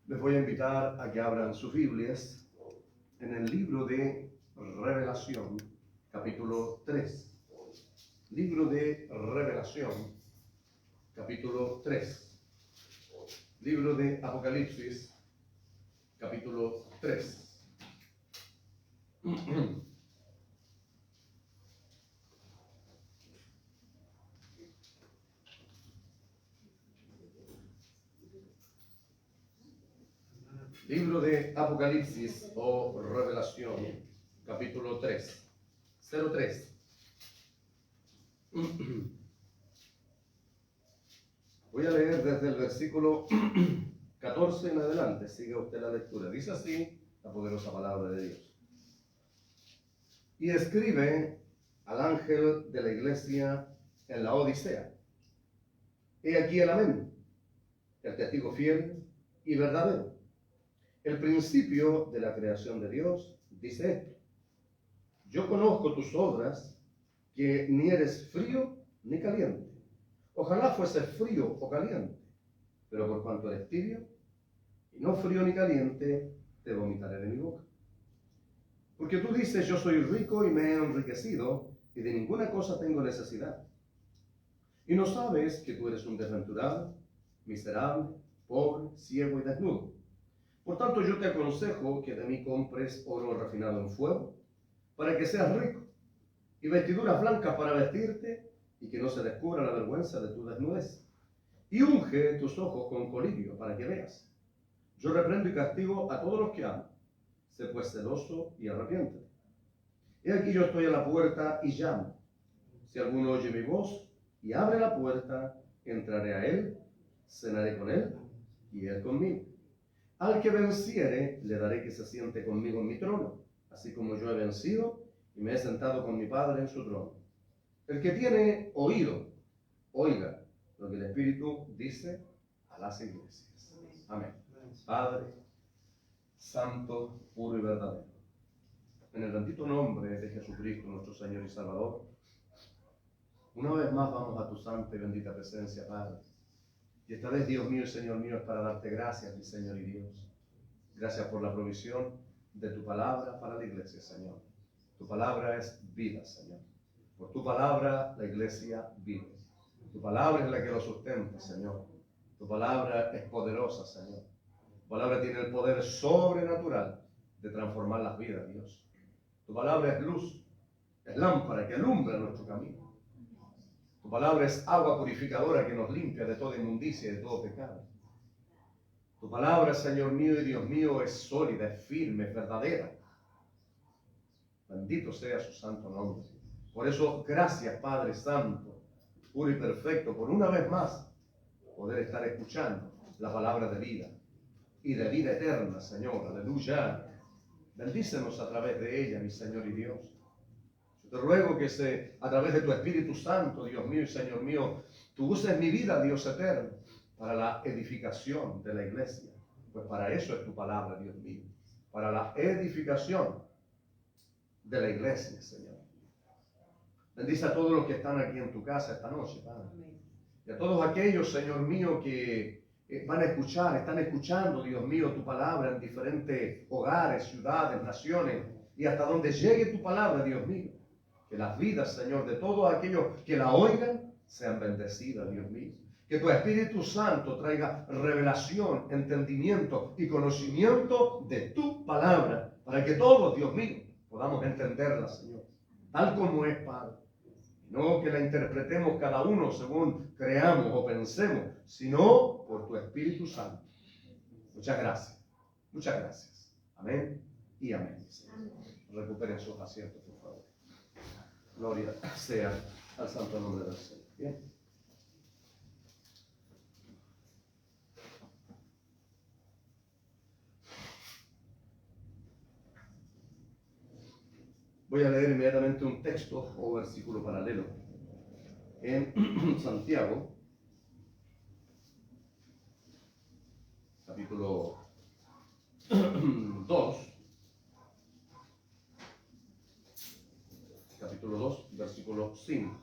Les voy a invitar a que abran sus Biblias en el libro de Revelación, capítulo 3. Libro de Revelación, capítulo 3. Libro de Apocalipsis, capítulo 3. Libro de Apocalipsis o Revelación, capítulo 3. 03. Voy a leer desde el versículo 14 en adelante. Siga usted la lectura. Dice así la poderosa palabra de Dios. Y escribe al ángel de la iglesia en la Odisea. He aquí el amén, el testigo fiel y verdadero, el principio de la creación de Dios, dice esto: yo conozco tus obras, que ni eres frío ni caliente. Ojalá fuese frío o caliente, pero por cuanto eres tibio, y no frío ni caliente, te vomitaré de mi boca. Porque tú dices, yo soy rico y me he enriquecido, y de ninguna cosa tengo necesidad. Y no sabes que tú eres un desventurado, miserable, pobre, ciego y desnudo. Por tanto, yo te aconsejo que de mí compres oro refinado en fuego, para que seas rico, y vestiduras blancas para vestirte, y que no se descubra la vergüenza de tu desnudez. Y unge tus ojos con colirio, para que veas. Yo reprendo y castigo a todos los que amo. Sé pues celoso y arrepiéntete. He aquí yo estoy a la puerta y llamo. Si alguno oye mi voz y abre la puerta, entraré a él, cenaré con él y él conmigo. Al que venciere, le daré que se siente conmigo en mi trono, así como yo he vencido y me he sentado con mi Padre en su trono. El que tiene oído, oiga lo que el Espíritu dice a las iglesias. Amén. Padre Santo, puro y verdadero, en el bendito nombre de Jesucristo, nuestro Señor y Salvador, una vez más vamos a tu santa y bendita presencia, Padre. Y esta vez, Dios mío y Señor mío, es para darte gracias, mi Señor y Dios. Gracias por la provisión de tu palabra para la iglesia, Señor. Tu palabra es vida, Señor. Por tu palabra la iglesia vive. Tu palabra es la que lo sustenta, Señor. Tu palabra es poderosa, Señor. Tu palabra tiene el poder sobrenatural de transformar las vidas, Dios. Tu palabra es luz, es lámpara que alumbra nuestro camino. Tu palabra es agua purificadora que nos limpia de toda inmundicia y de todo pecado. Tu palabra, Señor mío y Dios mío, es sólida, es firme, es verdadera. Bendito sea su santo nombre. Por eso, gracias, Padre Santo, puro y perfecto, por una vez más poder estar escuchando la palabra de vida y de vida eterna, Señor. Aleluya. Bendícenos a través de ella, mi Señor y Dios. Yo te ruego que a través de tu Espíritu Santo, Dios mío y Señor mío, tú uses mi vida, Dios eterno, para la edificación de la iglesia. Pues para eso es tu palabra, Dios mío. Para la edificación de la iglesia, Señor. Bendice a todos los que están aquí en tu casa esta noche, Padre. Y a todos aquellos, Señor mío, que van a escuchar, están escuchando, Dios mío, tu palabra en diferentes hogares, ciudades, naciones, y hasta donde llegue tu palabra, Dios mío. Que las vidas, Señor, de todos aquellos que la oigan, sean bendecidas, Dios mío. Que tu Espíritu Santo traiga revelación, entendimiento y conocimiento de tu palabra, para que todos, Dios mío, podamos entenderla, Señor, tal como es, Padre. No que la interpretemos cada uno según creamos o pensemos, sino por tu Espíritu Santo. Muchas gracias. Muchas gracias. Amén y amén. Recuperen sus asientos, por favor. Gloria sea al santo nombre del Señor. Bien. Voy a leer inmediatamente un texto o versículo paralelo en Santiago, capítulo 2, versículo 5.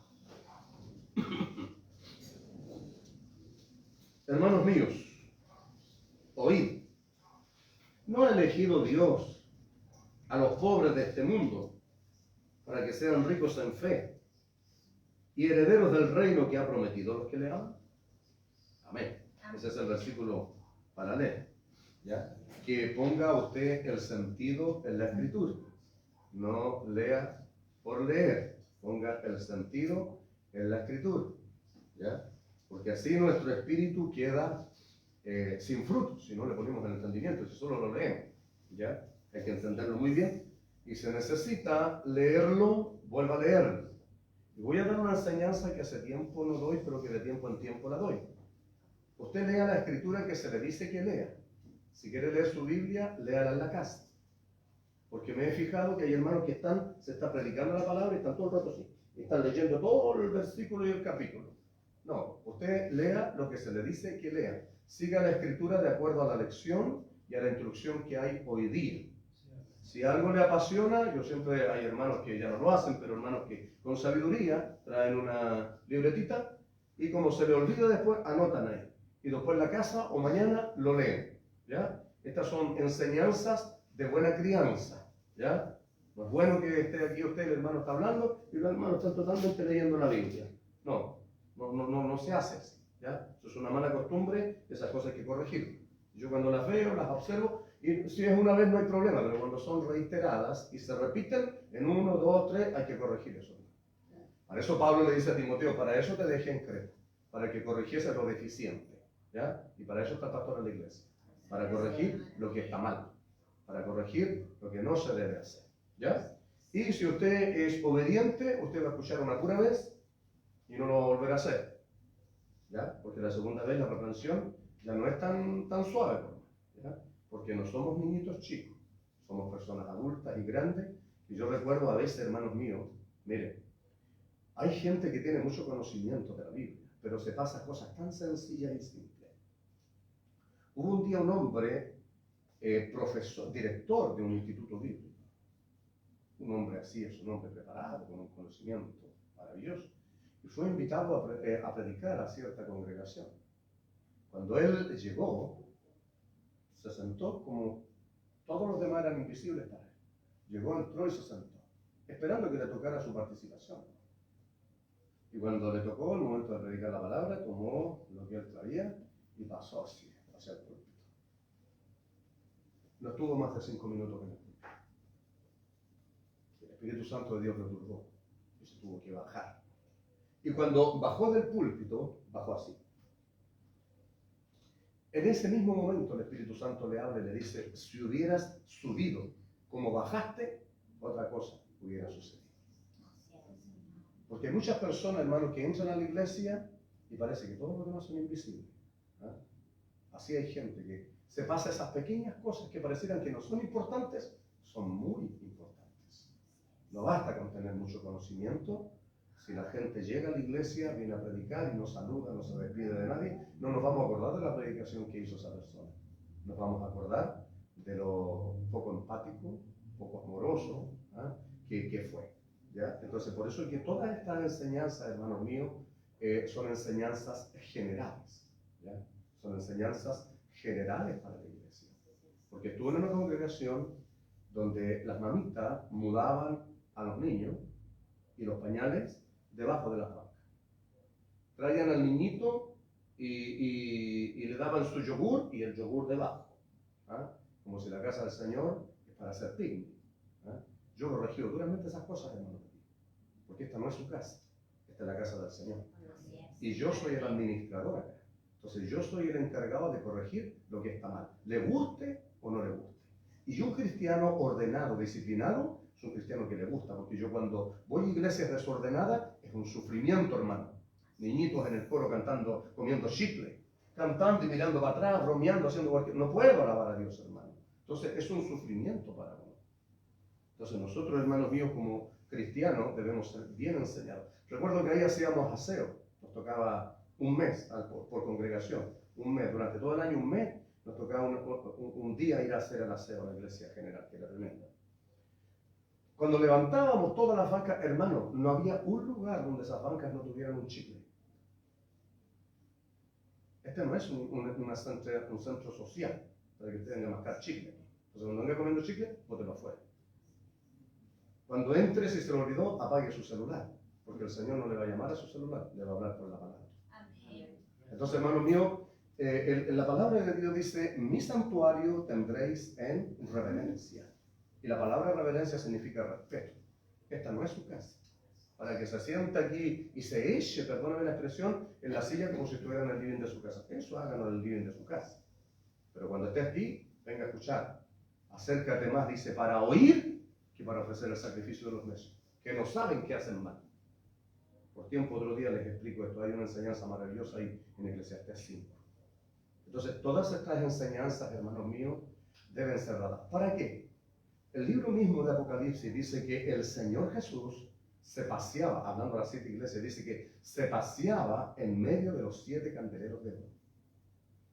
Hermanos míos, oíd, ¿No ha elegido Dios a los pobres de este mundo para que sean ricos en fe y herederos del reino que ha prometido a los que le aman? Amén. Ese es el versículo para leer. ¿Ya? Que ponga usted el sentido en la escritura. No lea por leer. Ponga el sentido en la escritura. ¿Ya? Porque así nuestro espíritu queda sin fruto, si no le ponemos el entendimiento, si solo lo leemos. ¿Ya? Hay que entenderlo muy bien. Y se necesita leerlo, vuelva a leerlo. Y voy a dar una enseñanza que hace tiempo no doy, pero que de tiempo en tiempo la doy. Usted lea la escritura que se le dice que lea. Si quiere leer su Biblia, léala en la casa. Porque me he fijado que hay hermanos que se está predicando la palabra y están todo el rato así. Y están leyendo todo el versículo y el capítulo. No, usted lea lo que se le dice que lea. Siga la escritura de acuerdo a la lección y a la instrucción que hay hoy día. Si algo le apasiona, yo siempre hay hermanos que ya no lo hacen, pero hermanos que con sabiduría traen una libretita y como se le olvida después, anotan ahí. Y después en la casa o mañana lo leen. ¿Ya? Estas son enseñanzas de buena crianza. ¿Ya? No es bueno que esté aquí usted, el hermano está hablando y los hermanos están totalmente leyendo la Biblia. No se hace así. ¿Ya? Eso es una mala costumbre, esas cosas hay que corregir. Yo cuando las veo, las observo, y si es una vez no hay problema, pero cuando son reiteradas y se repiten, en 1, 2, 3, hay que corregir eso. Para eso Pablo le dice a Timoteo, para eso te dejé en Creta, para que corrigiese lo deficiente. ¿Ya? Y para eso está el pastor en la iglesia, para corregir lo que está mal, para corregir lo que no se debe hacer. ¿Ya? Y si usted es obediente, usted va a escuchar una pura vez y no lo va a volver a hacer. ¿Ya? Porque la segunda vez la reprensión ya no es tan suave, ¿ya? Porque no somos niñitos chicos, somos personas adultas y grandes. Y yo recuerdo a veces, hermanos míos, miren, hay gente que tiene mucho conocimiento de la Biblia, pero se pasa cosas tan sencillas y simples. Hubo un día un hombre, profesor, director de un instituto bíblico, un hombre así, es un hombre preparado, con un conocimiento maravilloso, y fue invitado a predicar a cierta congregación. Cuando él llegó, se sentó como todos los demás eran invisibles para él. Llegó, entró y se sentó, esperando que le tocara su participación. Y cuando le tocó el momento de predicar la palabra, tomó lo que él traía y pasó así, hacia el púlpito. No estuvo más de 5 minutos en el púlpito. El Espíritu Santo de Dios lo turbó y se tuvo que bajar. Y cuando bajó del púlpito, bajó así. En ese mismo momento el Espíritu Santo le habla y le dice, si hubieras subido como bajaste, otra cosa hubiera sucedido. Porque hay muchas personas, hermanos, que entran a la iglesia y parece que todos los demás son invisibles. ¿Ah? Así hay gente que se pasa esas pequeñas cosas que parecieran que no son importantes, son muy importantes. No basta con tener mucho conocimiento. Si la gente llega a la iglesia, viene a predicar y no saluda, no se despide de nadie, no nos vamos a acordar de la predicación que hizo esa persona. Nos vamos a acordar de lo poco empático, poco amoroso, que fue. ¿Ya? Entonces, por eso es que todas estas enseñanzas, hermanos míos, son enseñanzas generales. ¿Ya? Son enseñanzas generales para la iglesia. Porque estuve en una congregación donde las mamitas mudaban a los niños y los pañales debajo de las bancas. Traían al niñito y le daban su yogur y el yogur debajo. Como si la casa del Señor es para hacer picnic. Yo corregí duramente esas cosas, hermanos, porque esta no es su casa, esta es la casa del Señor. Y yo soy el administrador acá. Entonces yo soy el encargado de corregir lo que está mal, le guste o no le guste. Y un cristiano ordenado, disciplinado, es un cristiano que le gusta, porque yo cuando voy a iglesias desordenadas, es un sufrimiento, hermano. Niñitos en el coro cantando, comiendo chicle, cantando y mirando para atrás, bromeando, haciendo cualquier... No puedo alabar a Dios, hermano. Entonces es un sufrimiento para uno. Entonces nosotros, hermanos míos, como cristianos, debemos ser bien enseñados. Recuerdo que ahí hacíamos aseo, nos tocaba un mes por congregación, un mes, durante todo el año un mes, nos tocaba un día ir a hacer el aseo a la iglesia general, que era tremenda. Cuando levantábamos todas las bancas, hermanos, no había un lugar donde esas bancas no tuvieran un chicle. Este no es un centro social para que usted venga a mascar chicle. Entonces, cuando venga comiendo chicle, bótelo afuera. Cuando entre, si se lo olvidó, apague su celular, porque el Señor no le va a llamar a su celular, le va a hablar por la palabra. Amén. Entonces, hermano mío, la palabra de Dios dice, mi santuario tendréis en reverencia. Y la palabra reverencia significa respeto. Esta no es su casa. Para que se siente aquí y se eche, perdóname la expresión, en la silla como si estuviera en el living de su casa. Eso háganlo en el living de su casa. Pero cuando esté aquí, venga a escuchar. Acércate más, dice, para oír que para ofrecer el sacrificio de los necios, que no saben qué hacen mal. Por tiempo otro día les explico esto. Hay una enseñanza maravillosa ahí en Eclesiastés 5. Entonces, todas estas enseñanzas, hermanos míos, deben ser dadas. ¿Para qué? El libro mismo de Apocalipsis dice que el Señor Jesús se paseaba, hablando de las 7 iglesias, dice que se paseaba en medio de los 7 candeleros de oro.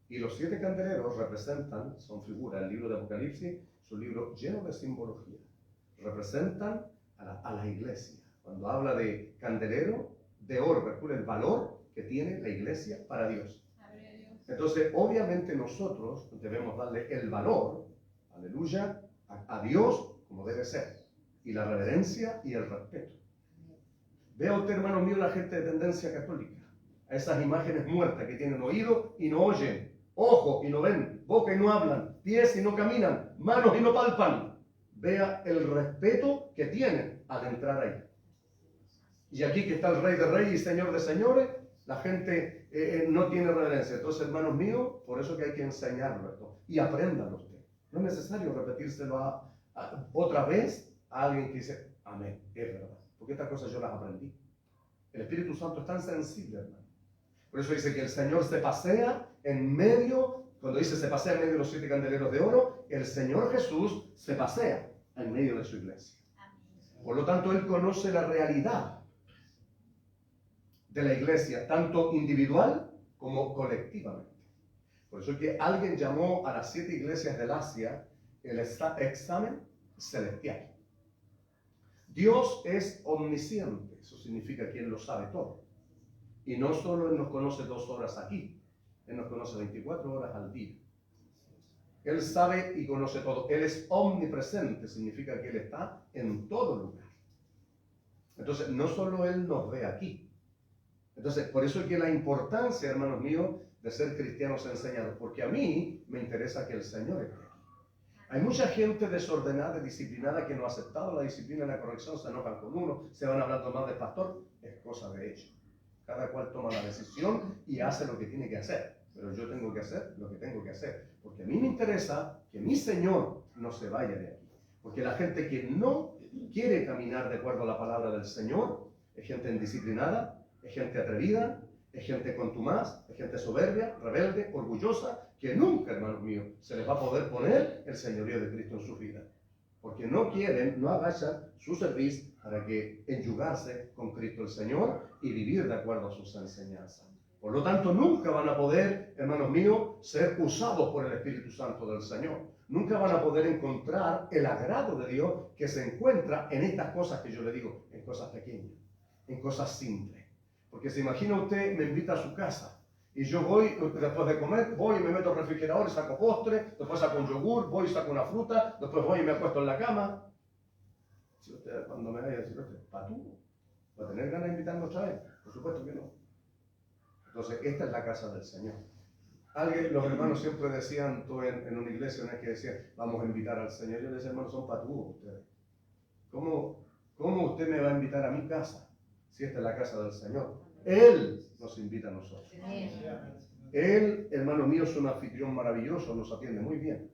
Y los 7 candeleros representan, son figuras, el libro de Apocalipsis es un libro lleno de simbología. Representan a la iglesia. Cuando habla de candelero de oro, calcula el valor que tiene la iglesia para Dios. Entonces, obviamente nosotros debemos darle el valor, aleluya, a Dios como debe ser. Y la reverencia y el respeto. Vea usted, hermano mío, la gente de tendencia católica. A esas imágenes muertas que tienen oído y no oyen, ojo y no ven, boca y no hablan, pies y no caminan, manos y no palpan. Vea el respeto que tienen al entrar ahí. Y aquí que está el Rey de Reyes y Señor de Señores, la gente no tiene reverencia. Entonces, hermanos míos, por eso que hay que enseñarlo esto. Y apréndalo usted. No es necesario repetírselo otra vez a alguien que dice, amén, es verdad. Porque estas cosas yo las aprendí. El Espíritu Santo es tan sensible, hermano. Por eso dice que el Señor se pasea en medio, cuando dice se pasea en medio de los 7 candeleros de oro, el Señor Jesús se pasea en medio de su iglesia. Por lo tanto, Él conoce la realidad de la iglesia, tanto individual como colectivamente. Por eso es que alguien llamó a las 7 iglesias del Asia el examen celestial. Dios es omnisciente, eso significa que Él lo sabe todo. Y no solo Él nos conoce 2 horas aquí, Él nos conoce 24 horas al día. Él sabe y conoce todo. Él es omnipresente, significa que Él está en todo lugar. Entonces, no solo Él nos ve aquí. Entonces, por eso es que la importancia, hermanos míos, de ser cristianos enseñados, porque a mí me interesa que el Señor esté aquí. Hay mucha gente desordenada, disciplinada, que no ha aceptado la disciplina y la corrección, se enojan con uno, se van hablando más del pastor, es cosa de ellos. Cada cual toma la decisión y hace lo que tiene que hacer. Pero yo tengo que hacer lo que tengo que hacer. Porque a mí me interesa que mi Señor no se vaya de aquí. Porque la gente que no quiere caminar de acuerdo a la palabra del Señor es gente indisciplinada, es gente atrevida, es gente contumaz, es gente soberbia, rebelde, orgullosa, que nunca, hermanos míos, se les va a poder poner el señorío de Cristo en su vida. Porque no quieren, no agachan su cerviz para que enyugarse con Cristo el Señor y vivir de acuerdo a sus enseñanzas. Por lo tanto, nunca van a poder, hermanos míos, ser usados por el Espíritu Santo del Señor. Nunca van a poder encontrar el agrado de Dios que se encuentra en estas cosas que yo le digo, en cosas pequeñas, en cosas simples. Porque se imagina usted, me invita a su casa y yo voy, después de comer, voy y me meto al refrigerador y saco postre, después saco un yogur, voy y saco una fruta, después voy y me acuesto en la cama. Si usted, cuando me vaya a decir, ¿patú? ¿Va a tener ganas de invitarme otra vez? Por supuesto que no. Entonces, esta es la casa del Señor. Los hermanos siempre decían, tú en una iglesia, una vez que decían, vamos a invitar al Señor. Yo les decía, hermanos, son patúos ustedes. ¿Cómo usted me va a invitar a mi casa si esta es la casa del Señor? Él nos invita a nosotros. Él, hermano mío, es un anfitrión maravilloso, nos atiende muy bien.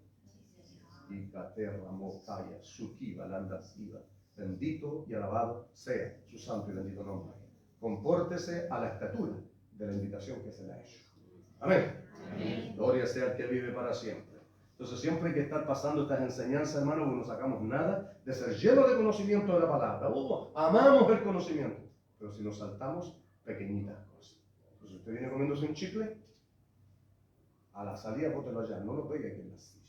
Y Caterra, Mocaya, Sukiva, Landasiva, bendito y alabado sea su santo y bendito nombre. Compórtese a la estatura de la invitación que se le ha hecho. Amén. Amén. Gloria sea el que vive para siempre. Entonces siempre hay que estar pasando estas enseñanzas, hermano, porque no sacamos nada de ser lleno de conocimiento de la palabra. Amamos el conocimiento, pero si nos saltamos pequeñitas cosas. Entonces usted viene comiéndose un chicle, a la salida bótelo allá, no lo pegue aquí en la silla.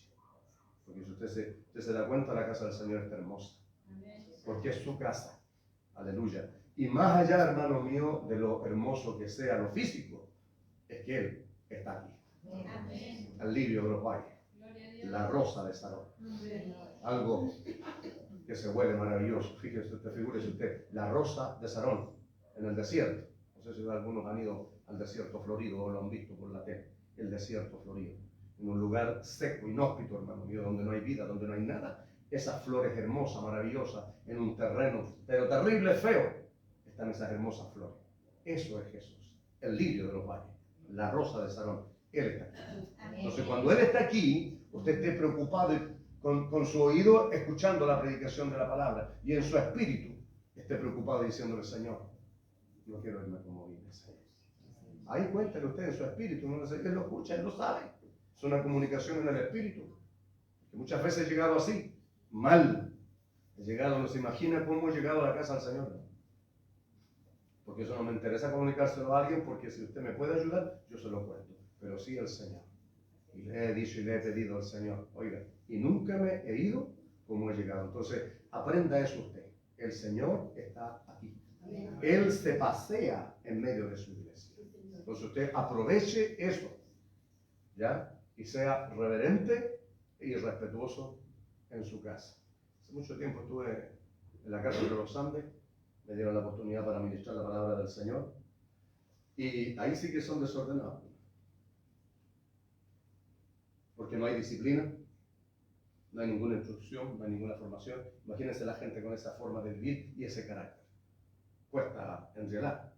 Porque si usted se da cuenta, la casa del Señor está hermosa. Porque es su casa. Aleluya. Y más allá, hermano mío, de lo hermoso que sea lo físico, es que Él está aquí. Amén. Al livio Europay. la rosa de Sarón. Algo que se huele maravilloso. Fíjese usted, figúrese usted, la rosa de Sarón en el desierto. No sé si algunos han ido al desierto florido o lo han visto por la tele. El desierto florido. En un lugar seco, inhóspito, hermano mío, donde no hay vida, donde no hay nada. Esas flores hermosas, maravillosas, en un terreno, pero terrible, feo, están esas hermosas flores. Eso es Jesús, el lirio de los valles, la rosa de Sarón. Él está aquí. Entonces, cuando Él está aquí, usted esté preocupado con su oído escuchando la predicación de la palabra y en su espíritu esté preocupado diciéndole: Señor, no quiero irme como vine, Señor. Ahí cuéntale usted en su espíritu, no sé, Él lo escucha, Él lo sabe. Es una comunicación en el espíritu. Que muchas veces he llegado así, mal. He llegado, no se imagina cómo he llegado a la casa del Señor. Porque eso no me interesa comunicárselo a alguien, porque si usted me puede ayudar, yo se lo cuento. Pero sí al Señor. Y le he dicho y le he pedido al Señor: oiga, y nunca me he ido como he llegado. Entonces, aprenda eso usted. El Señor está aquí. Él se pasea en medio de su iglesia. Entonces usted aproveche eso, ¿ya? Y sea reverente y respetuoso en su casa. Hace mucho tiempo estuve en la casa de los Andes, me dieron la oportunidad para ministrar la palabra del Señor, y ahí sí que son desordenados, porque no hay disciplina, no hay ninguna instrucción, no hay ninguna formación. Imagínense la gente con esa forma de vivir y ese carácter. Cuesta enrielar.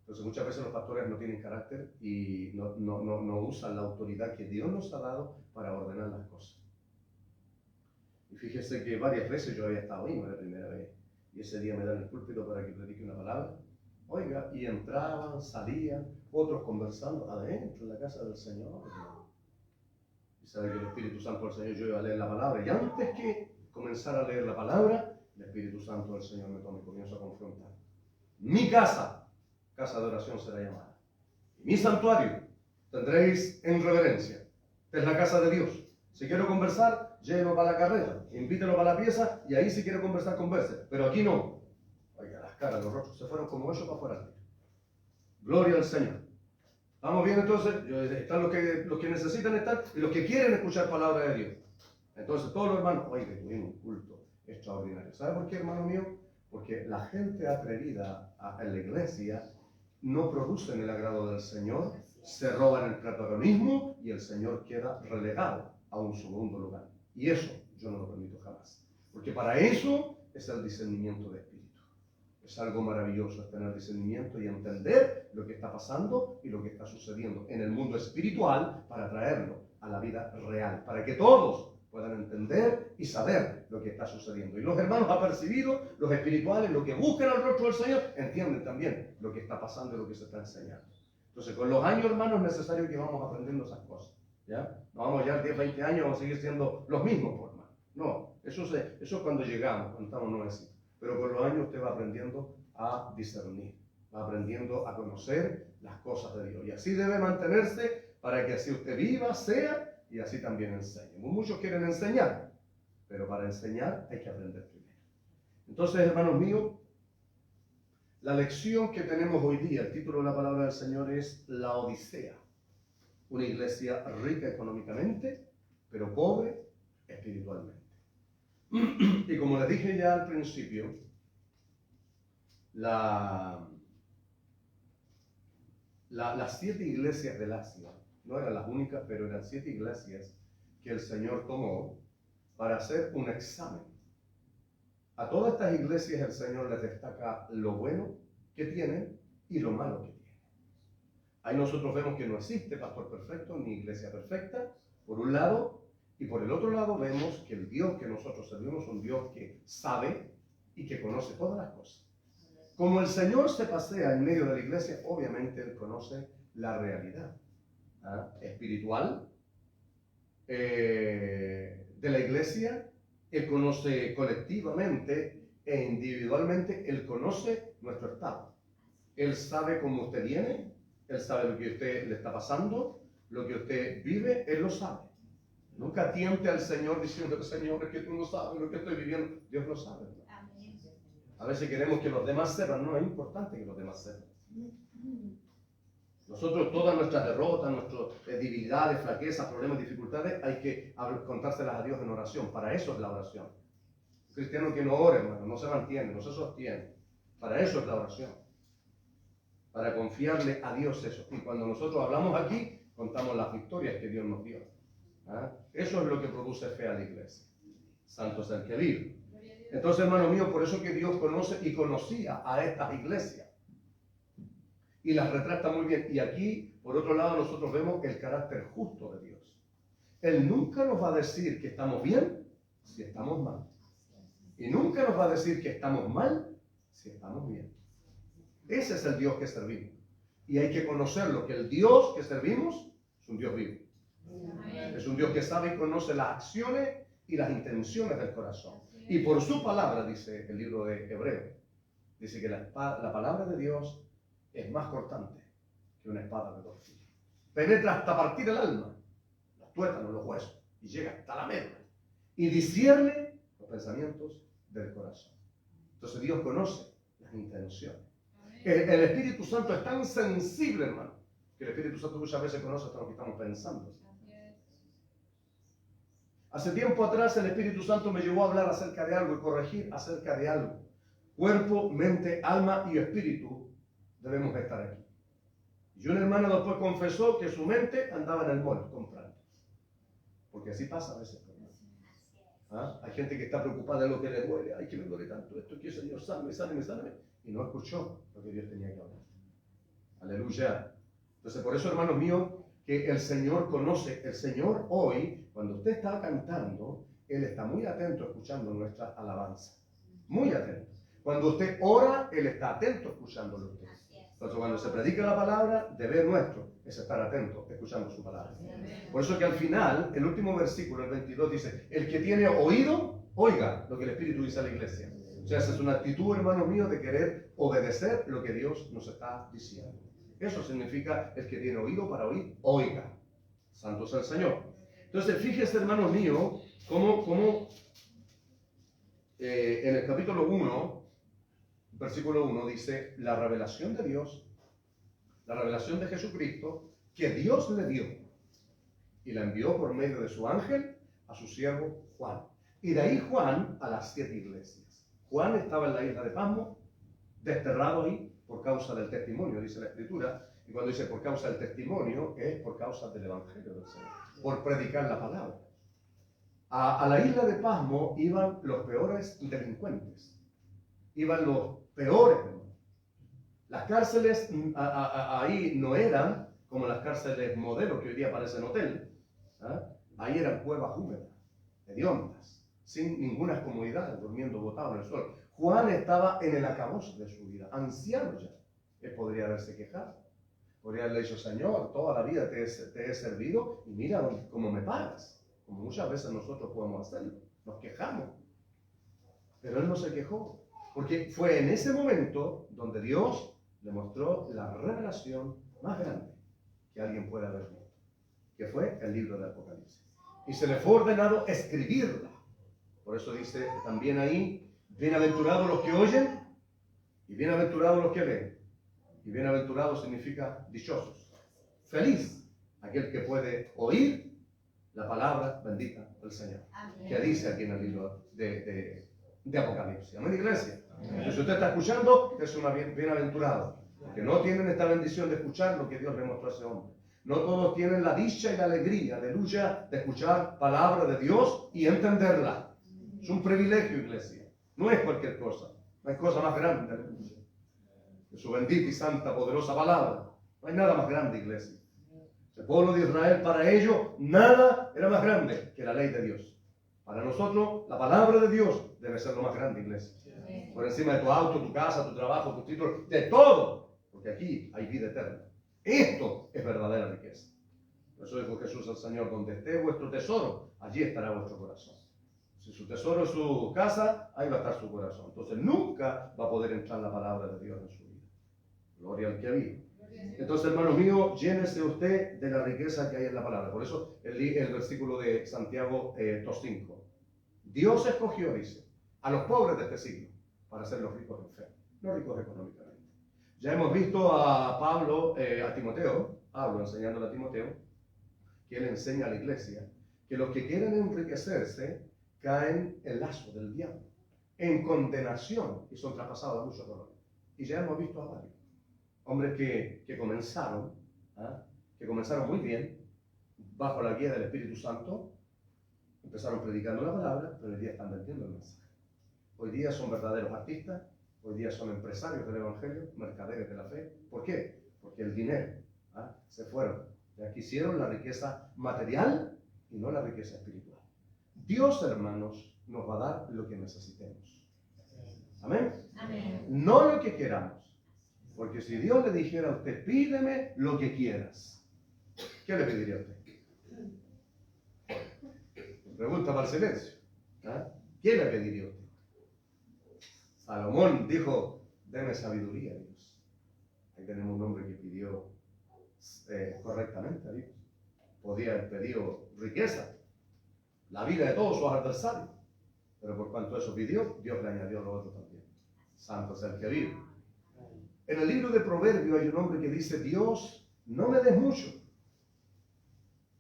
Entonces muchas veces los pastores no tienen carácter y no usan la autoridad que Dios nos ha dado para ordenar las cosas. Y fíjese que varias veces yo había estado ahí, no era la primera vez, y ese día me dan el púlpito para que predique una palabra. Oiga, y entraban, salían, otros conversando adentro en la casa del Señor. Y sabe que el Espíritu Santo del Señor, yo iba a leer la palabra, y antes que comenzar a leer la palabra, el Espíritu Santo del Señor me comienza a confrontar. Mi casa de oración será llamada. Y mi santuario tendréis en reverencia. Esta es la casa de Dios. Si quiero conversar, llévelo para la carrera, invítelo para la pieza, y ahí si quiero conversar, converse. Pero aquí no. Oiga, las caras, los rostros se fueron como ellos para afuera. Gloria al Señor. ¿Estamos bien entonces? Están los que necesitan estar y los que quieren escuchar palabra de Dios. Entonces todos los hermanos, oiga, tuvimos un culto extraordinario. ¿Sabe por qué, hermano mío? Porque la gente atrevida en la iglesia no producen el agrado del Señor, se roban el protagonismo y el Señor queda relegado a un segundo lugar. Y eso yo no lo permito jamás. Porque para eso es el discernimiento de espíritu. Es algo maravilloso tener discernimiento y entender lo que está pasando y lo que está sucediendo en el mundo espiritual para traerlo a la vida real, para que todos puedan entender y saber lo que está sucediendo. Y los hermanos apercibidos, los espirituales, los que buscan el rostro del Señor, entienden también lo que está pasando y lo que se está enseñando. Entonces, con los años, hermanos, es necesario que vamos aprendiendo esas cosas. ¿Ya? No vamos ya 10, 20 años, vamos a seguir siendo los mismos, por hermano. No, eso es cuando llegamos, cuando estamos nuevecitos. Pero con los años usted va aprendiendo a discernir, va aprendiendo a conocer las cosas de Dios. Y así debe mantenerse para que así usted viva, sea, y así también enseñe. Muchos quieren enseñar, pero para enseñar hay que aprender primero. Entonces, hermanos míos, la lección que tenemos hoy día, el título de la palabra del Señor es La Odisea. Una iglesia rica económicamente, pero pobre espiritualmente. Y como les dije ya al principio, las 7 iglesias del Asia, no eran las únicas, pero eran 7 iglesias que el Señor tomó para hacer un examen. A todas estas iglesias el Señor les destaca lo bueno que tienen y lo malo que tienen. Ahí nosotros vemos que no existe pastor perfecto ni iglesia perfecta, por un lado, y por el otro lado vemos que el Dios que nosotros servimos es un Dios que sabe y que conoce todas las cosas. Como el Señor se pasea en medio de la iglesia, obviamente Él conoce la realidad espiritual de la iglesia. Él conoce colectivamente e individualmente, Él conoce nuestro estado. Él sabe cómo usted viene, Él sabe lo que a usted le está pasando, lo que usted vive, Él lo sabe. Nunca tiente al Señor diciendo: Señor, es que tú no sabes lo que estoy viviendo. Dios lo sabe, ¿no? A veces queremos que los demás sepan. No, es importante que los demás sepan. Nosotros, todas nuestras derrotas, nuestras debilidades, flaquezas, problemas, dificultades, hay que contárselas a Dios en oración. Para eso es la oración. Un cristiano que no ora, hermano, no se mantiene, no se sostiene. Para eso es la oración. Para confiarle a Dios eso. Y cuando nosotros hablamos aquí, contamos las victorias que Dios nos dio. ¿Ah? Eso es lo que produce fe a la iglesia. Santo es el que vive. Entonces, hermano mío, por eso que Dios conoce y conocía a estas iglesias. Y las retrata muy bien. Y aquí, por otro lado, nosotros vemos el carácter justo de Dios. Él nunca nos va a decir que estamos bien si estamos mal. Y nunca nos va a decir que estamos mal si estamos bien. Ese es el Dios que servimos. Y hay que conocerlo, que el Dios que servimos es un Dios vivo. Es un Dios que sabe y conoce las acciones y las intenciones del corazón. Y por su palabra, dice el libro de Hebreo, dice que la palabra de Dios es más cortante que una espada de dos filos. Penetra hasta partir el alma, los tuétanos, los huesos, y llega hasta la médula. Y discierne los pensamientos del corazón. Entonces Dios conoce las intenciones. El Espíritu Santo es tan sensible, hermano, que el Espíritu Santo muchas veces conoce hasta lo que estamos pensando. Hace tiempo atrás el Espíritu Santo me llevó a hablar acerca de algo y corregir acerca de algo. Cuerpo, mente, alma y espíritu debemos estar aquí. Y una hermana después confesó que su mente andaba en el mall comprando. Porque así pasa a veces. ¿Ah? Hay gente que está preocupada de lo que le duele. Ay, que me duele tanto esto, que el Señor sáname. Y no escuchó lo que Dios tenía que hablar. Aleluya. Entonces, por eso, hermanos míos, que el Señor conoce. El Señor hoy, cuando usted está cantando, Él está muy atento escuchando nuestra alabanza. Muy atento. Cuando usted ora, Él está atento escuchándolo a usted. Entonces, cuando se predica la palabra, deber nuestro es estar atento escuchando su palabra. Por eso que al final, el último versículo, el 22, dice: el que tiene oído, oiga lo que el Espíritu dice a la iglesia. O sea, esa es una actitud, hermano mío, de querer obedecer lo que Dios nos está diciendo. Eso significa: el que tiene oído para oír, oiga. Santo es el Señor. Entonces, fíjese, hermano mío, cómo en el capítulo 1, versículo 1, dice: la revelación de Dios, la revelación de Jesucristo, que Dios le dio, y la envió por medio de su ángel a su siervo Juan. Y de ahí Juan a las 7 iglesias. Juan estaba en la isla de Patmos, desterrado ahí por causa del testimonio, dice la Escritura. Y cuando dice por causa del testimonio, es por causa del Evangelio del Señor, por predicar la palabra. A la isla de Patmos iban los peores delincuentes, iban los peores. Las cárceles ahí no eran como las cárceles modelo que hoy día parecen hotel. ¿Ah? Ahí eran cuevas húmedas, hediondas, sin ninguna comodidad, durmiendo botado en el sol. Juan estaba en el acabose de su vida, anciano ya. Él podría haberse quejado. Podría haberle dicho: Señor, toda la vida te he servido y mira cómo me pagas. Como muchas veces nosotros podemos hacerlo. Nos quejamos. Pero él no se quejó. Porque fue en ese momento donde Dios le mostró la revelación más grande que alguien pueda haber visto, que fue el libro de Apocalipsis. Y se le fue ordenado escribirla. Por eso dice también ahí: bienaventurados los que oyen y bienaventurados los que leen. Y bienaventurado significa dichosos. Feliz aquel que puede oír la palabra bendita del Señor. Amén. Que dice aquí en el libro de Apocalipsis. Amén, iglesia. Entonces, si usted está escuchando, es un bienaventurado. Porque no tienen esta bendición de escuchar lo que Dios le mostró a ese hombre. No todos tienen la dicha y la alegría, aleluya, de escuchar palabra de Dios y entenderla. Es un privilegio, iglesia. No es cualquier cosa. No hay cosa más grande, aleluya, que su bendita y santa, poderosa palabra. No hay nada más grande, iglesia. El pueblo de Israel, para ellos, nada era más grande que la ley de Dios. Para nosotros, la palabra de Dios debe ser lo más grande, iglesia. Por encima de tu auto, tu casa, tu trabajo, tu título, de todo. Porque aquí hay vida eterna. Esto es verdadera riqueza. Por eso dijo Jesús al Señor: donde esté vuestro tesoro, allí estará vuestro corazón. Si su tesoro es su casa, ahí va a estar su corazón. Entonces nunca va a poder entrar la palabra de Dios en su vida. Gloria al que vive. Entonces, hermano mío, llénese usted de la riqueza que hay en la palabra. Por eso el versículo de Santiago 2.5. Dios escogió, dice, a los pobres de este siglo para ser los ricos en fe, no ricos económicamente. Ya hemos visto a Pablo, a Timoteo, Pablo enseñándole a Timoteo, que él enseña a la iglesia, que los que quieren enriquecerse caen en lazo del diablo, en condenación, y son traspasados a muchos dolores. Y ya hemos visto a varios hombres que comenzaron, que comenzaron muy bien, bajo la guía del Espíritu Santo, empezaron predicando la palabra, pero hoy día están vendiendo el mensaje. Hoy día son verdaderos artistas, hoy día son empresarios del Evangelio, mercaderes de la fe. ¿Por qué? Porque el dinero se fueron. Ya quisieron la riqueza material y no la riqueza espiritual. Dios, hermanos, nos va a dar lo que necesitemos. Amén. Amén. No lo que queramos. Porque si Dios le dijera a usted, pídeme lo que quieras, ¿qué le pediría a usted? Pregunta para el silencio. ¿Qué le pediría a usted? Salomón dijo, deme sabiduría, Dios. Ahí tenemos un hombre que pidió correctamente a Dios. Podía haber pedido riqueza, la vida de todos sus adversarios, pero por cuanto eso pidió, Dios le añadió lo otro también. Santo es el que vive. En el libro de Proverbios hay un hombre que dice, Dios, no me des mucho,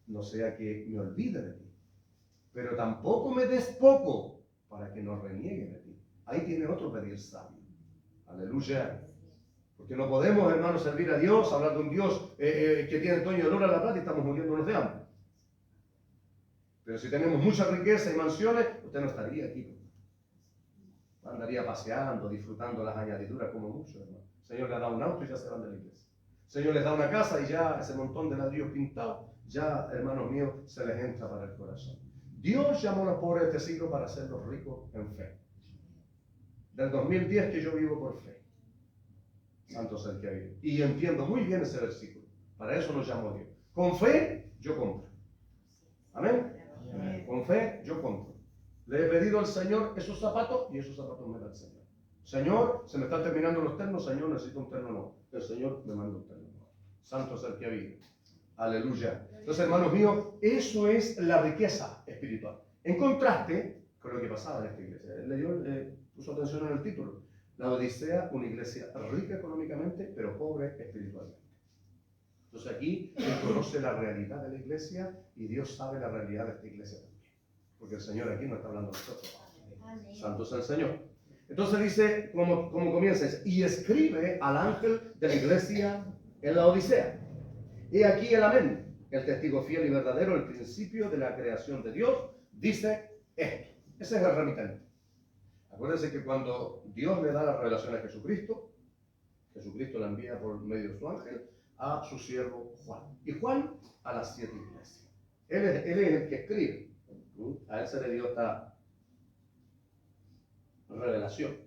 no sea que me olvide de ti, pero tampoco me des poco, para que no reniegue de ti. Ahí tiene otro pedir sabio. Aleluya. Porque no podemos, hermanos, servir a Dios, hablar de un Dios que tiene el dueño del oro a la plata y estamos muriéndonos de hambre. Pero si tenemos mucha riqueza y mansiones, usted no estaría aquí. Andaría paseando, disfrutando las añadiduras como muchos, hermano. El Señor le da un auto y ya se van de la iglesia. El Señor les da una casa y ya ese montón de ladrillos pintados, ya, hermanos míos, se les entra para el corazón. Dios llamó a los pobres de este siglo para hacerlos ricos en fe. Del 2010 que yo vivo por fe. Santo sea el que vive. Y entiendo muy bien ese versículo. Para eso nos llamó Dios. Con fe, yo compro. Amén. Amén. Con fe, yo compro. Le he pedido al Señor esos zapatos y esos zapatos me da el Señor. Señor, se me están terminando los ternos. Señor, necesito un terno nuevo. El Señor me manda un terno nuevo. Santo es el que vive. Aleluya. Entonces, hermanos míos, eso es la riqueza espiritual. En contraste con lo que pasaba en esta iglesia. Puso atención en el título. La Odisea, una iglesia rica económicamente, pero pobre espiritualmente. Entonces aquí Él conoce la realidad de la iglesia y Dios sabe la realidad de esta iglesia también. Porque el Señor aquí no está hablando de nosotros. Amén. Santo es el Señor. Entonces dice, como comienza, y escribe al ángel de la iglesia en la Odisea. Y aquí el amén, el testigo fiel y verdadero, el principio de la creación de Dios, dice esto. Ese es el remitente. Acuérdense que cuando Dios le da la revelación a Jesucristo, Jesucristo la envía por medio de su ángel a su siervo Juan. Y Juan a las 7 iglesias. Él es el que escribe. A él se le dio esta revelación.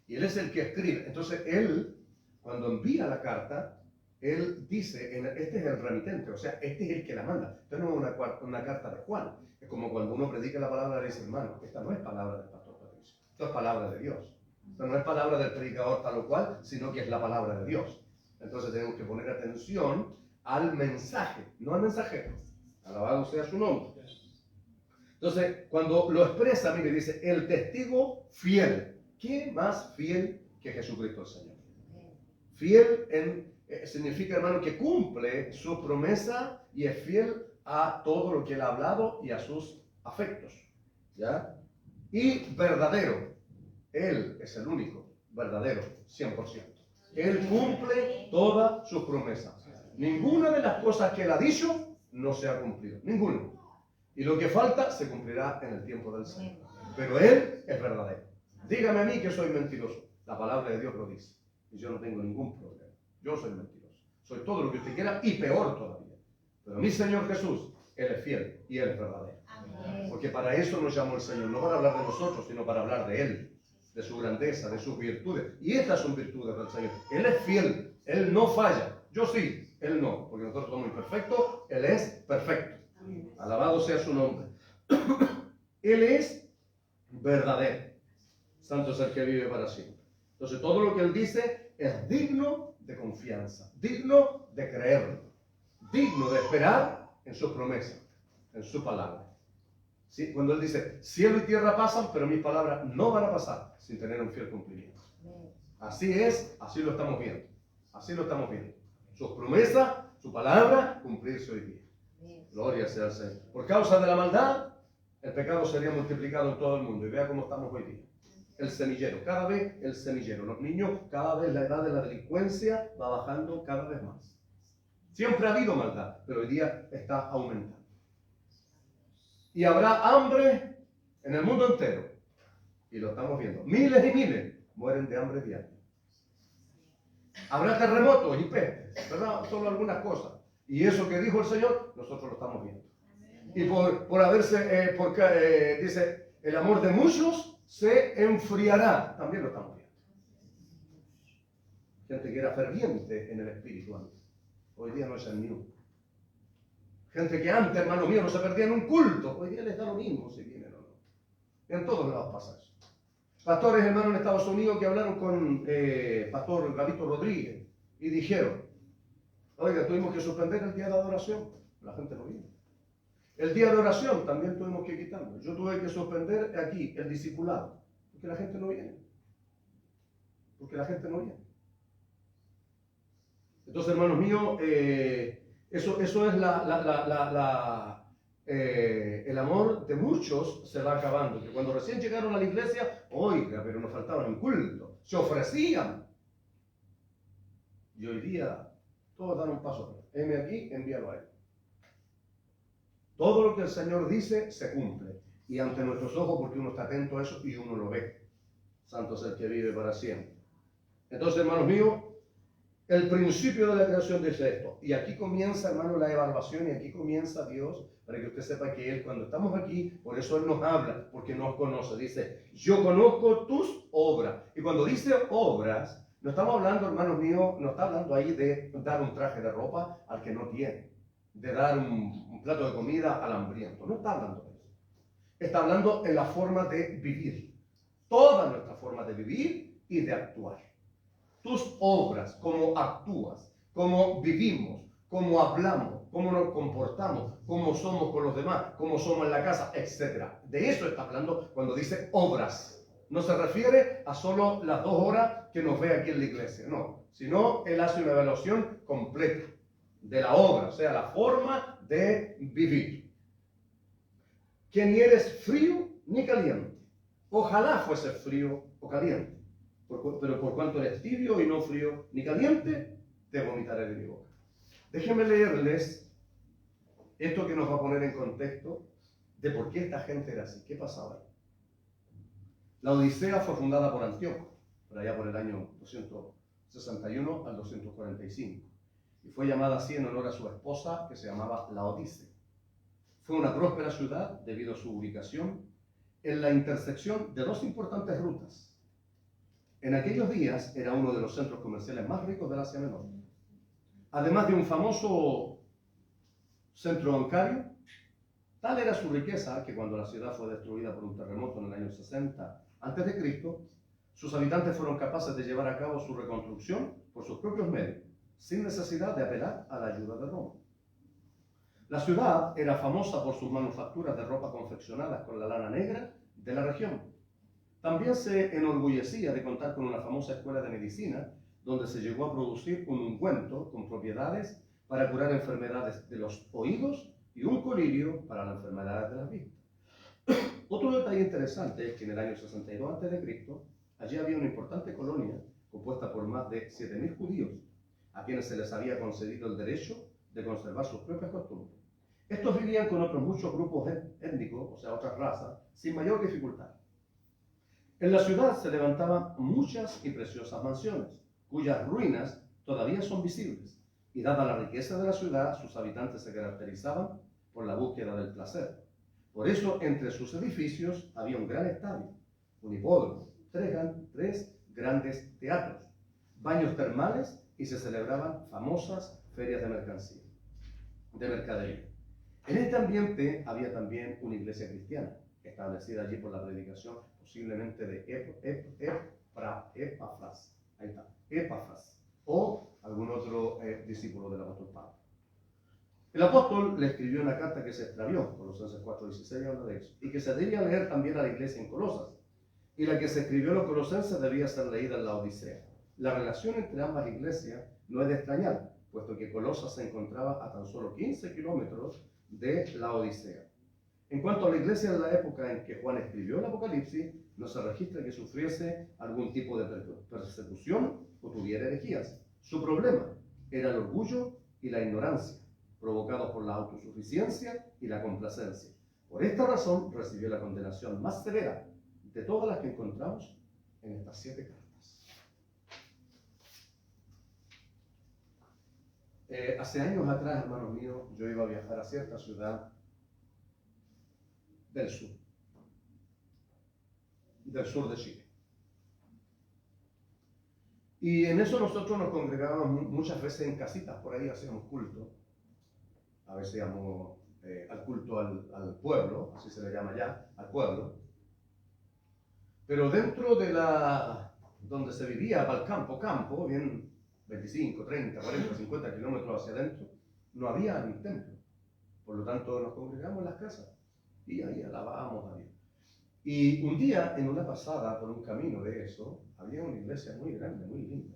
Y él es el que escribe. Entonces él, cuando envía la carta, él dice, este es el remitente, o sea, este es el que la manda. Esto no es una carta de Juan. Es como cuando uno predica la palabra y dice, hermano, esta no es palabra del pastor Patricio. Esto es palabra de Dios. Esto no es palabra del predicador tal o cual, sino que es la palabra de Dios. Entonces tenemos que poner atención al mensaje, no al mensajero. Alabado sea su nombre. Entonces, cuando lo expresa, mire, dice, el testigo fiel. ¿Qué más fiel que Jesucristo el Señor? Fiel significa, hermano, que cumple su promesa y es fiel a todo lo que él ha hablado y a sus afectos. ¿Ya? Y verdadero. Él es el único verdadero, 100%. Él cumple todas sus promesas. Ninguna de las cosas que él ha dicho no se ha cumplido. Ninguna. Y lo que falta se cumplirá en el tiempo del Señor. Pero él es verdadero. Dígame a mí que soy mentiroso. La palabra de Dios lo dice. Y yo no tengo ningún problema. Yo soy mentiroso. Soy todo lo que usted quiera y peor todavía. Pero mi Señor Jesús, Él es fiel y Él es verdadero. Amén. Porque para eso nos llamó el Señor. No para hablar de nosotros, sino para hablar de Él. De su grandeza, de sus virtudes. Y estas son virtudes del Señor. Él es fiel. Él no falla. Yo sí, Él no. Porque nosotros somos imperfectos. Él es perfecto. Alabado sea su nombre. Él es verdadero. Santo es el que vive para siempre. Entonces todo lo que Él dice es digno de confianza, digno de creerlo, digno de esperar en sus promesas, en su palabra. ¿Sí? Cuando Él dice, cielo y tierra pasan, pero mis palabras no van a pasar sin tener un fiel cumplimiento. Así es, así lo estamos viendo. Así lo estamos viendo. Sus promesas, su palabra, cumplirse hoy día. Gloria sea al Señor. Por causa de la maldad, el pecado sería multiplicado en todo el mundo. Y vea cómo estamos hoy día. El semillero, cada vez el semillero. Los niños, cada vez la edad de la delincuencia va bajando cada vez más. Siempre ha habido maldad, pero hoy día está aumentando. Y habrá hambre en el mundo entero. Y lo estamos viendo. Miles y miles mueren de hambre diaria. Habrá terremotos y pestes, ¿verdad? Solo algunas cosas. Y eso que dijo el Señor, nosotros lo estamos viendo. Y por haberse, dice, el amor de muchos se enfriará. También lo estamos viendo. Gente que era ferviente en el espíritu antes. Hoy día no es el mismo. Gente que antes, hermano mío, no se perdía en un culto. Hoy día les da lo mismo si vienen o no. En todos lados pasa eso. Pastores, hermanos, en Estados Unidos que hablaron con Pastor Gavito Rodríguez y dijeron, oiga, tuvimos que suspender el día de adoración. La gente no viene. El día de oración también tuvimos que quitarlo. Yo tuve que suspender aquí el discipulado, porque la gente no viene. Porque la gente no viene. Entonces, hermanos míos, eso es el amor de muchos se va acabando. Que cuando recién llegaron a la iglesia, oiga, pero nos faltaban un culto. Se ofrecían. Y hoy día, todos dan un paso atrás. Heme aquí, envíalo a él. Todo lo que el Señor dice se cumple. Y ante nuestros ojos, porque uno está atento a eso y uno lo ve. Santo es el que vive para siempre. Entonces, hermanos míos, el principio de la creación dice esto. Y aquí comienza, hermano, la evaluación. Y aquí comienza Dios, para que usted sepa que Él, cuando estamos aquí, por eso Él nos habla, porque nos conoce. Dice, yo conozco tus obras. Y cuando dice obras, no estamos hablando, hermanos míos, no está hablando ahí de dar un traje de ropa al que no tiene, de dar un plato de comida al hambriento. No está hablando de eso. Está hablando en la forma de vivir. Toda nuestra forma de vivir y de actuar. Tus obras, cómo actúas, cómo vivimos, cómo hablamos, cómo nos comportamos, cómo somos con los demás, cómo somos en la casa, etc. De eso está hablando cuando dice obras. No se refiere a solo las 2 horas que nos ve aquí en la iglesia, no. Sino Él hace una evaluación completa de la obra, o sea, la forma de vivir. Que ni eres frío ni caliente. Ojalá fuese frío o caliente. Pero por cuanto eres tibio y no frío ni caliente, te vomitaré de mi boca. Déjenme leerles esto que nos va a poner en contexto de por qué esta gente era así. ¿Qué pasaba ahí? La Odisea fue fundada por Antíoco, por allá por el año 261 al 245. Y fue llamada así en honor a su esposa, que se llamaba Laodice. Fue una próspera ciudad debido a su ubicación en la intersección de 2 importantes rutas. En aquellos días era uno de los centros comerciales más ricos del Asia Menor. Además de un famoso centro bancario, tal era su riqueza que cuando la ciudad fue destruida por un terremoto en el año 60 a.C., sus habitantes fueron capaces de llevar a cabo su reconstrucción por sus propios medios, sin necesidad de apelar a la ayuda de Roma. La ciudad era famosa por sus manufacturas de ropa confeccionadas con la lana negra de la región. También se enorgullecía de contar con una famosa escuela de medicina, donde se llegó a producir un ungüento con propiedades para curar enfermedades de los oídos y un colirio para las enfermedades de las vistas. Otro detalle interesante es que en el año 62 a.C., allí había una importante colonia compuesta por más de 7.000 judíos, a quienes se les había concedido el derecho de conservar sus propias costumbres. Estos vivían con otros muchos grupos étnicos, o sea, otras razas, sin mayor dificultad. En la ciudad se levantaban muchas y preciosas mansiones, cuyas ruinas todavía son visibles, y dada la riqueza de la ciudad, sus habitantes se caracterizaban por la búsqueda del placer. Por eso, entre sus edificios había un gran estadio, un hipódromo, 3 grandes teatros, baños termales y se celebraban famosas ferias de mercadería. En este ambiente había también una iglesia cristiana, establecida allí por la predicación posiblemente de Epafras. Ahí está, Epafras, o algún otro discípulo del apóstol Pablo. El apóstol le escribió una carta que se extravió, Colosenses 4:16 habla de eso, y que se debía leer también a la iglesia en Colosas, y la que se escribió a los colosenses debía ser leída en la Odisea. La relación entre ambas iglesias no es de extrañar, puesto que Colosas se encontraba a tan solo 15 kilómetros de la Odisea. En cuanto a la iglesia de la época en que Juan escribió el Apocalipsis, no se registra que sufriese algún tipo de persecución o tuviera herejías. Su problema era el orgullo y la ignorancia, provocados por la autosuficiencia y la complacencia. Por esta razón recibió la condenación más severa de todas las que encontramos en estas 7 cartas. Hace años atrás, hermanos míos, yo iba a viajar a cierta ciudad del sur de Chile. Y en eso nosotros nos congregábamos muchas veces en casitas, por ahí hacíamos culto. A veces íbamos al culto al pueblo, así se le llama ya, al pueblo. Pero dentro de donde se vivía, para el campo, bien 25, 30, 40, 50 kilómetros hacia adentro, no había ni templo. Por lo tanto, nos congregamos en las casas y ahí alabábamos a Dios. Y un día, en una pasada por un camino de eso, había una iglesia muy grande, muy linda.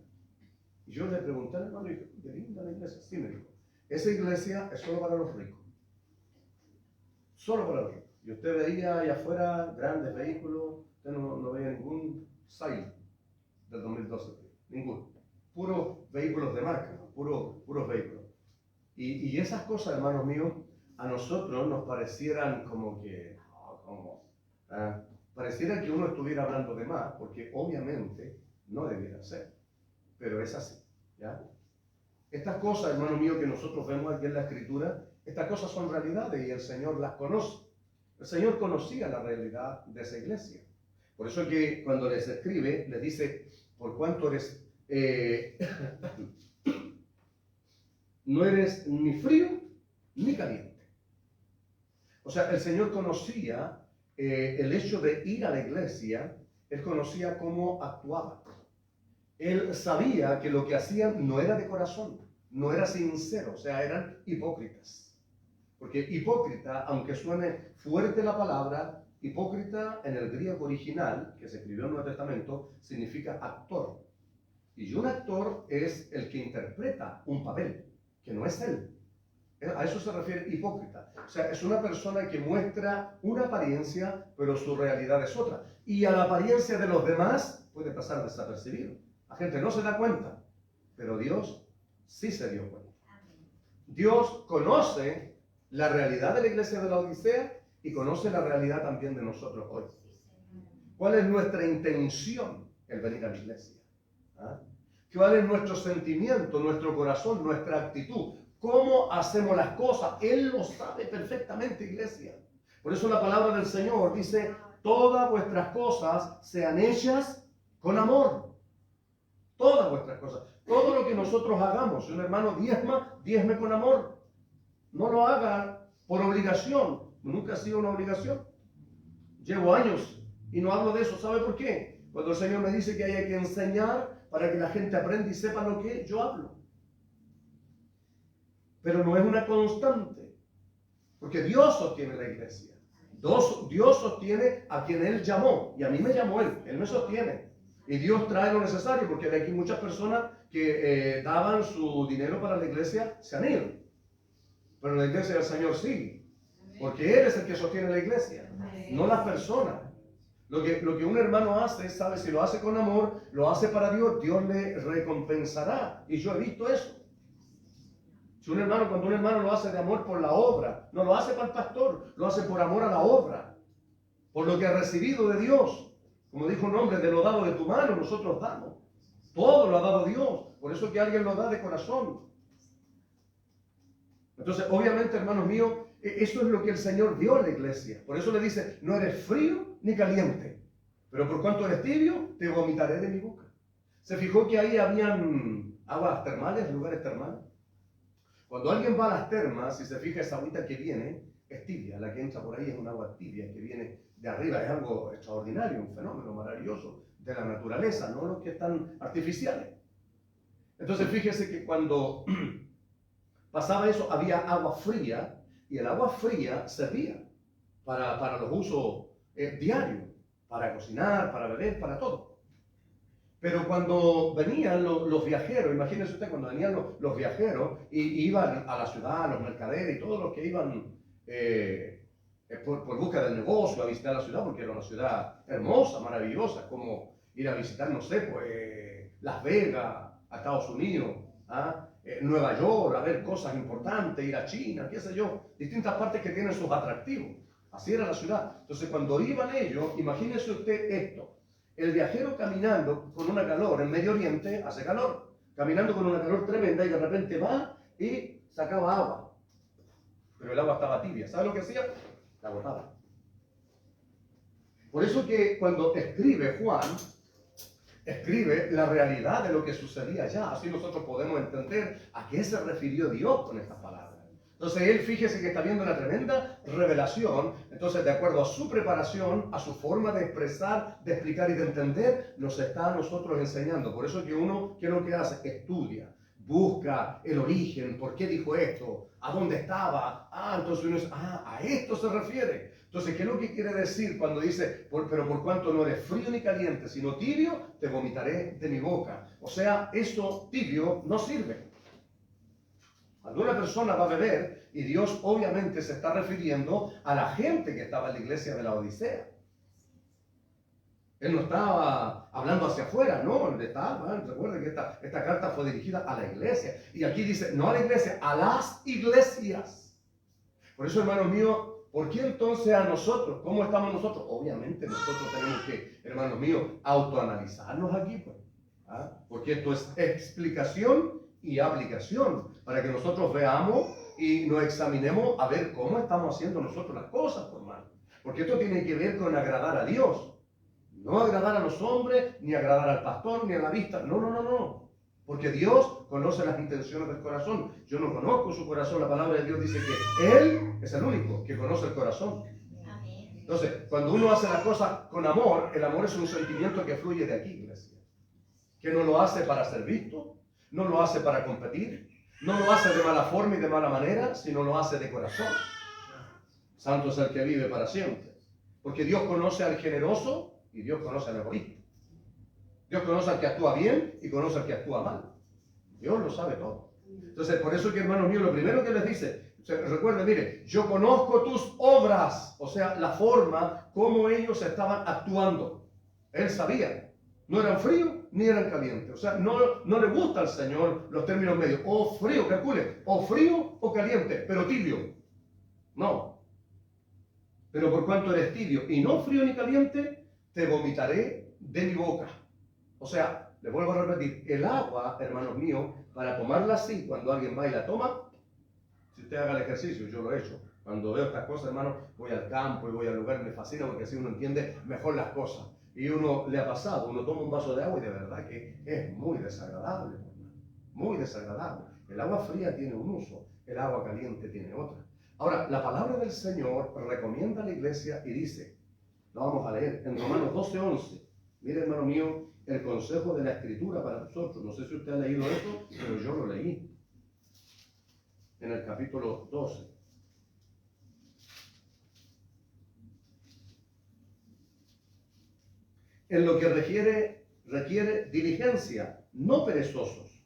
Y yo le pregunté al hermano, ¿qué linda la iglesia? Sí, me dijo, esa iglesia es solo para los ricos. Solo para los ricos. Y usted veía allá afuera grandes vehículos, usted no veía ningún Sail del 2012, ninguno. Puros vehículos de marca, puros vehículos. Y esas cosas, hermanos míos, a nosotros nos parecieran como que, pareciera que uno estuviera hablando de más, porque obviamente no debiera ser, pero es así, ¿ya? Estas cosas, hermano mío, que nosotros vemos aquí en la Escritura, estas cosas son realidades y el Señor las conoce. El Señor conocía la realidad de esa iglesia. Por eso que cuando les escribe, les dice, por cuanto eres, no eres ni frío ni caliente. O sea, el Señor conocía el hecho de ir a la iglesia, Él conocía cómo actuaba. Él sabía que lo que hacían no era de corazón, no era sincero, o sea, eran hipócritas. Porque hipócrita, aunque suene fuerte la palabra, hipócrita en el griego original, que se escribió en el Nuevo Testamento, significa actor. Y un actor es el que interpreta un papel, que no es él. A eso se refiere hipócrita. O sea, es una persona que muestra una apariencia, pero su realidad es otra. Y a la apariencia de los demás puede pasar desapercibido. La gente no se da cuenta, pero Dios sí se dio cuenta. Dios conoce la realidad de la iglesia de la Odisea y conoce la realidad también de nosotros hoy. ¿Cuál es nuestra intención el venir a la iglesia? ¿Ah? ¿Cuál es nuestro sentimiento, nuestro corazón, nuestra actitud? ¿Cómo hacemos las cosas? Él lo sabe perfectamente, iglesia. Por eso la palabra del Señor dice, todas vuestras cosas sean hechas con amor. Todas vuestras cosas. Todo lo que nosotros hagamos, si un hermano diezme con amor. No lo haga por obligación. Nunca ha sido una obligación. Llevo años y no hablo de eso. ¿Sabe por qué? Cuando el Señor me dice que hay que enseñar para que la gente aprenda y sepa lo que yo hablo. Pero no es una constante. Porque Dios sostiene la iglesia. Dios sostiene a quien Él llamó. Y a mí me llamó Él. Él me sostiene. Y Dios trae lo necesario. Porque de aquí muchas personas que daban su dinero para la iglesia se han ido. Pero la iglesia del Señor sigue. Porque Él es el que sostiene la iglesia. No las personas. Lo que un hermano hace, sabe, si lo hace con amor, lo hace para Dios, Dios le recompensará. Y yo he visto eso. Si cuando un hermano lo hace de amor por la obra, no lo hace para el pastor, lo hace por amor a la obra, por lo que ha recibido de Dios. Como dijo un hombre, de lo dado de tu mano nosotros damos. Todo lo ha dado Dios, por eso que alguien lo da de corazón. Entonces, obviamente, hermanos míos, eso es lo que el Señor dio a la iglesia. Por eso le dice, no eres frío ni caliente, pero por cuanto eres tibio, te vomitaré de mi boca. ¿Se fijó que ahí habían aguas termales, lugares termales? Cuando alguien va a las termas, si se fija, esa agüita que viene es tibia. La que entra por ahí es un agua tibia que viene de arriba. Es algo extraordinario, un fenómeno maravilloso de la naturaleza, no los que están artificiales. Entonces, fíjese que cuando pasaba eso, había agua fría, y el agua fría servía para los usos diarios, para cocinar, para beber, para todo. Pero cuando venían los viajeros, imagínense usted, cuando venían los viajeros y iban a la ciudad, los mercaderes y todos los que iban por busca del negocio a visitar la ciudad, porque era una ciudad hermosa, maravillosa, como ir a visitar, no sé, pues Las Vegas, a Estados Unidos, Nueva York, a ver cosas importantes, ir a China, qué sé yo, distintas partes que tienen sus atractivos. Así era la ciudad. Entonces, cuando iban ellos, imagínese usted esto. El viajero caminando con una calor, en Medio Oriente hace calor, caminando con una calor tremenda y de repente va y sacaba agua. Pero el agua estaba tibia. ¿Sabe lo que hacía? La botaba. Por eso que cuando escribe Juan, escribe la realidad de lo que sucedía allá. Así nosotros podemos entender a qué se refirió Dios con estas palabras. Entonces él, fíjese que está viendo una tremenda revelación. Entonces, de acuerdo a su preparación, a su forma de expresar, de explicar y de entender, nos está a nosotros enseñando. Por eso que uno, ¿qué es lo que hace? Estudia, busca el origen, por qué dijo esto, a dónde estaba. Entonces uno dice, a esto se refiere. Entonces, ¿qué es lo que quiere decir cuando dice, pero por cuanto no eres frío ni caliente, sino tibio, te vomitaré de mi boca? O sea, eso tibio no sirve. Cuando una persona va a beber, y Dios obviamente se está refiriendo a la gente que estaba en la iglesia de la Odisea. Él no estaba hablando hacia afuera, no, recuerden que esta carta fue dirigida a la iglesia. Y aquí dice, no a la iglesia, a las iglesias. Por eso, hermanos míos, ¿por qué entonces a nosotros? ¿Cómo estamos nosotros? Obviamente nosotros tenemos que, hermanos míos, autoanalizarnos aquí, pues. Porque esto es explicación y aplicación, para que nosotros veamos y nos examinemos a ver cómo estamos haciendo nosotros las cosas, por mal. Porque esto tiene que ver con agradar a Dios. No agradar a los hombres, ni agradar al pastor, ni a la vista. No. Porque Dios conoce las intenciones del corazón. Yo no conozco su corazón. La palabra de Dios dice que Él es el único que conoce el corazón. Entonces, cuando uno hace las cosas con amor, el amor es un sentimiento que fluye de aquí, iglesia. Que no lo hace para ser visto, no lo hace para competir, no lo hace de mala forma y de mala manera, sino lo hace de corazón. Santo es el que vive para siempre. Porque Dios conoce al generoso y Dios conoce al egoísta. Dios conoce al que actúa bien y conoce al que actúa mal. Dios lo sabe todo. Entonces, por eso que, hermanos míos, lo primero que les dice, recuerden, mire, yo conozco tus obras, o sea, la forma como ellos estaban actuando. Él sabía. No eran fríos ni eran calientes. O sea, no le gusta al Señor los términos medios. O frío, calcule, o frío o caliente, pero tibio. No. Pero por cuanto eres tibio y no frío ni caliente, te vomitaré de mi boca. O sea, le vuelvo a repetir, el agua, hermanos míos, para tomarla así, cuando alguien va y la toma, si usted haga el ejercicio, yo lo he hecho. Cuando veo estas cosas, hermanos, voy al campo y voy al lugar, me fascina porque así uno entiende mejor las cosas. Y uno le ha pasado, uno toma un vaso de agua y de verdad que es muy desagradable, muy desagradable. El agua fría tiene un uso, el agua caliente tiene otra. Ahora, la palabra del Señor recomienda a la iglesia y dice, lo vamos a leer en Romanos 12:11. Mire, hermano mío, el consejo de la Escritura para nosotros. No sé si usted ha leído esto, pero yo lo leí en el capítulo 12. En lo que requiere diligencia, no perezosos,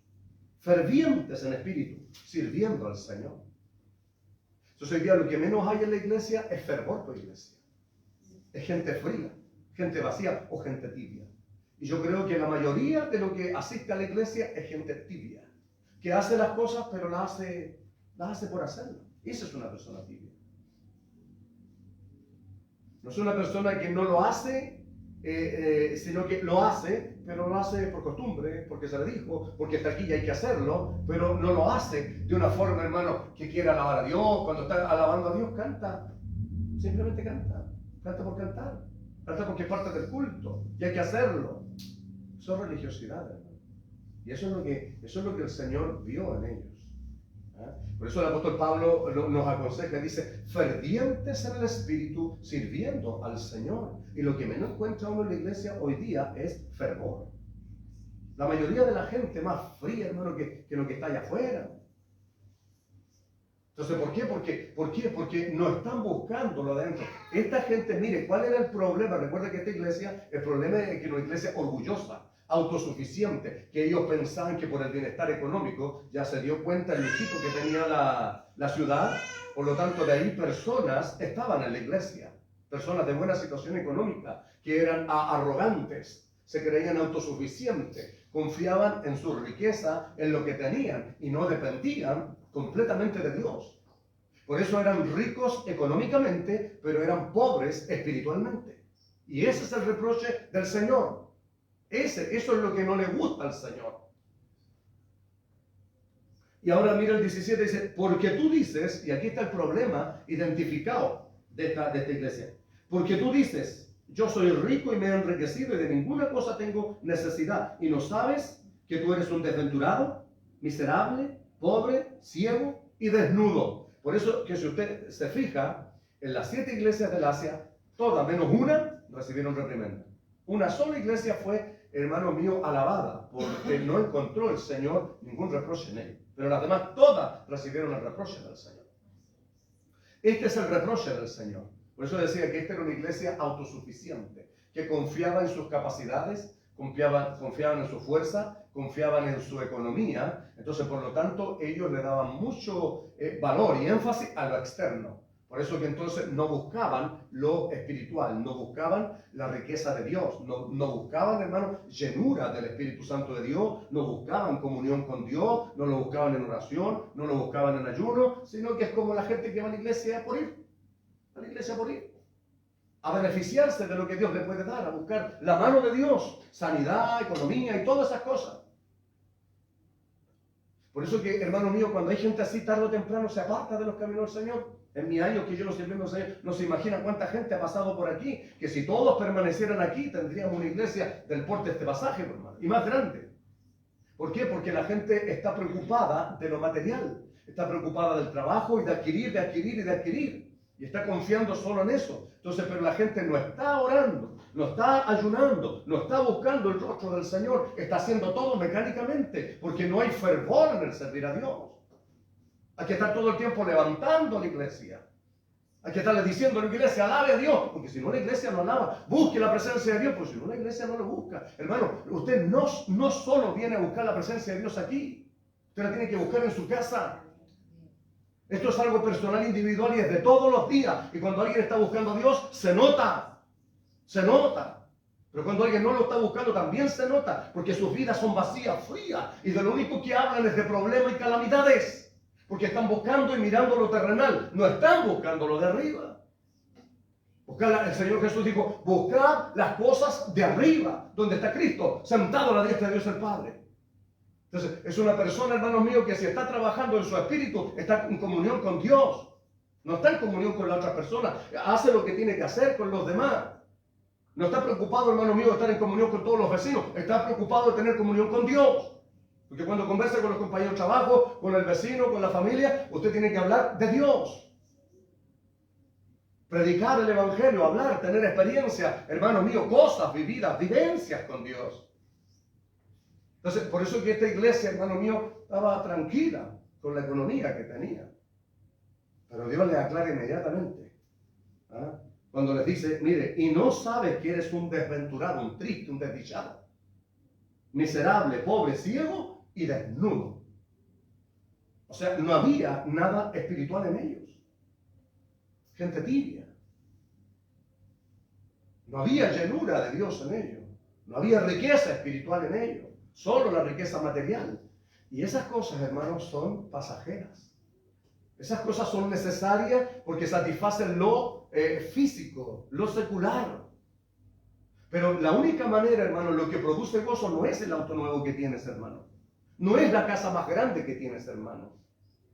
fervientes en espíritu, sirviendo al Señor. Entonces hoy día lo que menos hay en la iglesia es fervor por iglesia. Es gente fría, gente vacía o gente tibia. Y yo creo que la mayoría de lo que asiste a la iglesia es gente tibia, que hace las cosas pero las hace por hacerlo. Esa es una persona tibia. No es una persona que no lo hace, sino que lo hace, pero lo hace por costumbre, porque se le dijo, porque está aquí y hay que hacerlo, pero no lo hace de una forma, hermano, que quiera alabar a Dios. Cuando está alabando a Dios, canta, simplemente canta por cantar, canta porque es parte del culto y hay que hacerlo. Eso es religiosidad, hermano. Y eso es lo que el Señor vio en ellos. Por eso el apóstol Pablo nos aconseja, dice, fervientes en el espíritu, sirviendo al Señor. Y lo que menos encuentra uno en la iglesia hoy día es fervor. La mayoría de la gente más fría, hermano, que lo que está allá afuera. Entonces, ¿por qué? Porque no están buscándolo adentro. Esta gente, mire, ¿cuál era el problema? Recuerda que esta iglesia, el problema es que es una iglesia orgullosa, autosuficiente, que ellos pensaban que por el bienestar económico ya se dio cuenta el lujito que tenía la ciudad. Por lo tanto, de ahí personas estaban en la iglesia, personas de buena situación económica, que eran arrogantes, se creían autosuficientes, confiaban en su riqueza, en lo que tenían, y no dependían completamente de Dios. Por eso eran ricos económicamente, pero eran pobres espiritualmente. Y ese es el reproche del Señor. Eso es lo que no le gusta al Señor. Y ahora mira el 17, dice, porque tú dices, y aquí está el problema identificado de esta iglesia, porque tú dices, yo soy rico y me he enriquecido y de ninguna cosa tengo necesidad, y no sabes que tú eres un desventurado, miserable, pobre, ciego y desnudo. Por eso que si usted se fija, en las 7 iglesias del Asia, todas menos una recibieron reprimenda. Una sola iglesia fue, hermano mío, alabada, porque no encontró el Señor ningún reproche en ella. Pero las demás todas recibieron el reproche del Señor. Este es el reproche del Señor. Por eso decía que esta era una iglesia autosuficiente, que confiaba en sus capacidades, confiaban en su fuerza, confiaban en su economía. Entonces, por lo tanto, ellos le daban mucho valor y énfasis a lo externo. Por eso que entonces no buscaban lo espiritual, no buscaban la riqueza de Dios, no buscaban, hermano, llenura del Espíritu Santo de Dios, no buscaban comunión con Dios, no lo buscaban en oración, no lo buscaban en ayuno, sino que es como la gente que va a la iglesia por ir, a beneficiarse de lo que Dios le puede dar, a buscar la mano de Dios, sanidad, economía y todas esas cosas. Por eso que, hermano mío, cuando hay gente así, tarde o temprano se aparta de los caminos del Señor. En mi año que yo los sirviendo al Señor, no se imagina cuánta gente ha pasado por aquí, que si todos permanecieran aquí, tendríamos una iglesia del porte de este pasaje, hermano, y más grande. ¿Por qué? Porque la gente está preocupada de lo material, está preocupada del trabajo y de adquirir, y está confiando solo en eso. Entonces, pero la gente no está orando, no está ayunando, no está buscando el rostro del Señor, está haciendo todo mecánicamente, porque no hay fervor en el servir a Dios. Hay que estar todo el tiempo levantando la iglesia. Hay que estarle diciendo a la iglesia, alabe a Dios, porque si no la iglesia no alaba, busque la presencia de Dios, porque si no la iglesia no lo busca. Hermano, usted no solo viene a buscar la presencia de Dios aquí, usted la tiene que buscar en su casa. Esto es algo personal, individual y es de todos los días. Y cuando alguien está buscando a Dios, se nota. Pero cuando alguien no lo está buscando, también se nota, porque sus vidas son vacías, frías, y de lo único que hablan es de problemas y calamidades. Porque están buscando y mirando lo terrenal, no están buscando lo de arriba. El Señor Jesús dijo, buscad las cosas de arriba, donde está Cristo, sentado a la diestra de Dios el Padre. Entonces, es una persona, hermano mío, que si está trabajando en su espíritu, está en comunión con Dios. No está en comunión con la otra persona, hace lo que tiene que hacer con los demás. No está preocupado, hermano mío, de estar en comunión con todos los vecinos, está preocupado de tener comunión con Dios. Porque cuando conversa con los compañeros de trabajo, con el vecino, con la familia, usted tiene que hablar de Dios. Predicar el Evangelio, hablar, tener experiencia, hermano mío, cosas vividas, vivencias con Dios. Entonces, por eso que esta iglesia, hermano mío, estaba tranquila con la economía que tenía. Pero Dios le aclara inmediatamente. Cuando les dice, mire, y no sabes que eres un desventurado, un triste, un desdichado, miserable, pobre, ciego y desnudo. O sea, no había nada espiritual en ellos. Gente tibia. No había llenura de Dios en ellos. No había riqueza espiritual en ellos. Solo la riqueza material. Y esas cosas, hermanos, son pasajeras. Esas cosas son necesarias porque satisfacen lo físico, lo secular. Pero la única manera, hermano, lo que produce gozo no es el auto nuevo que tienes, hermano. No es la casa más grande que tienes, hermano.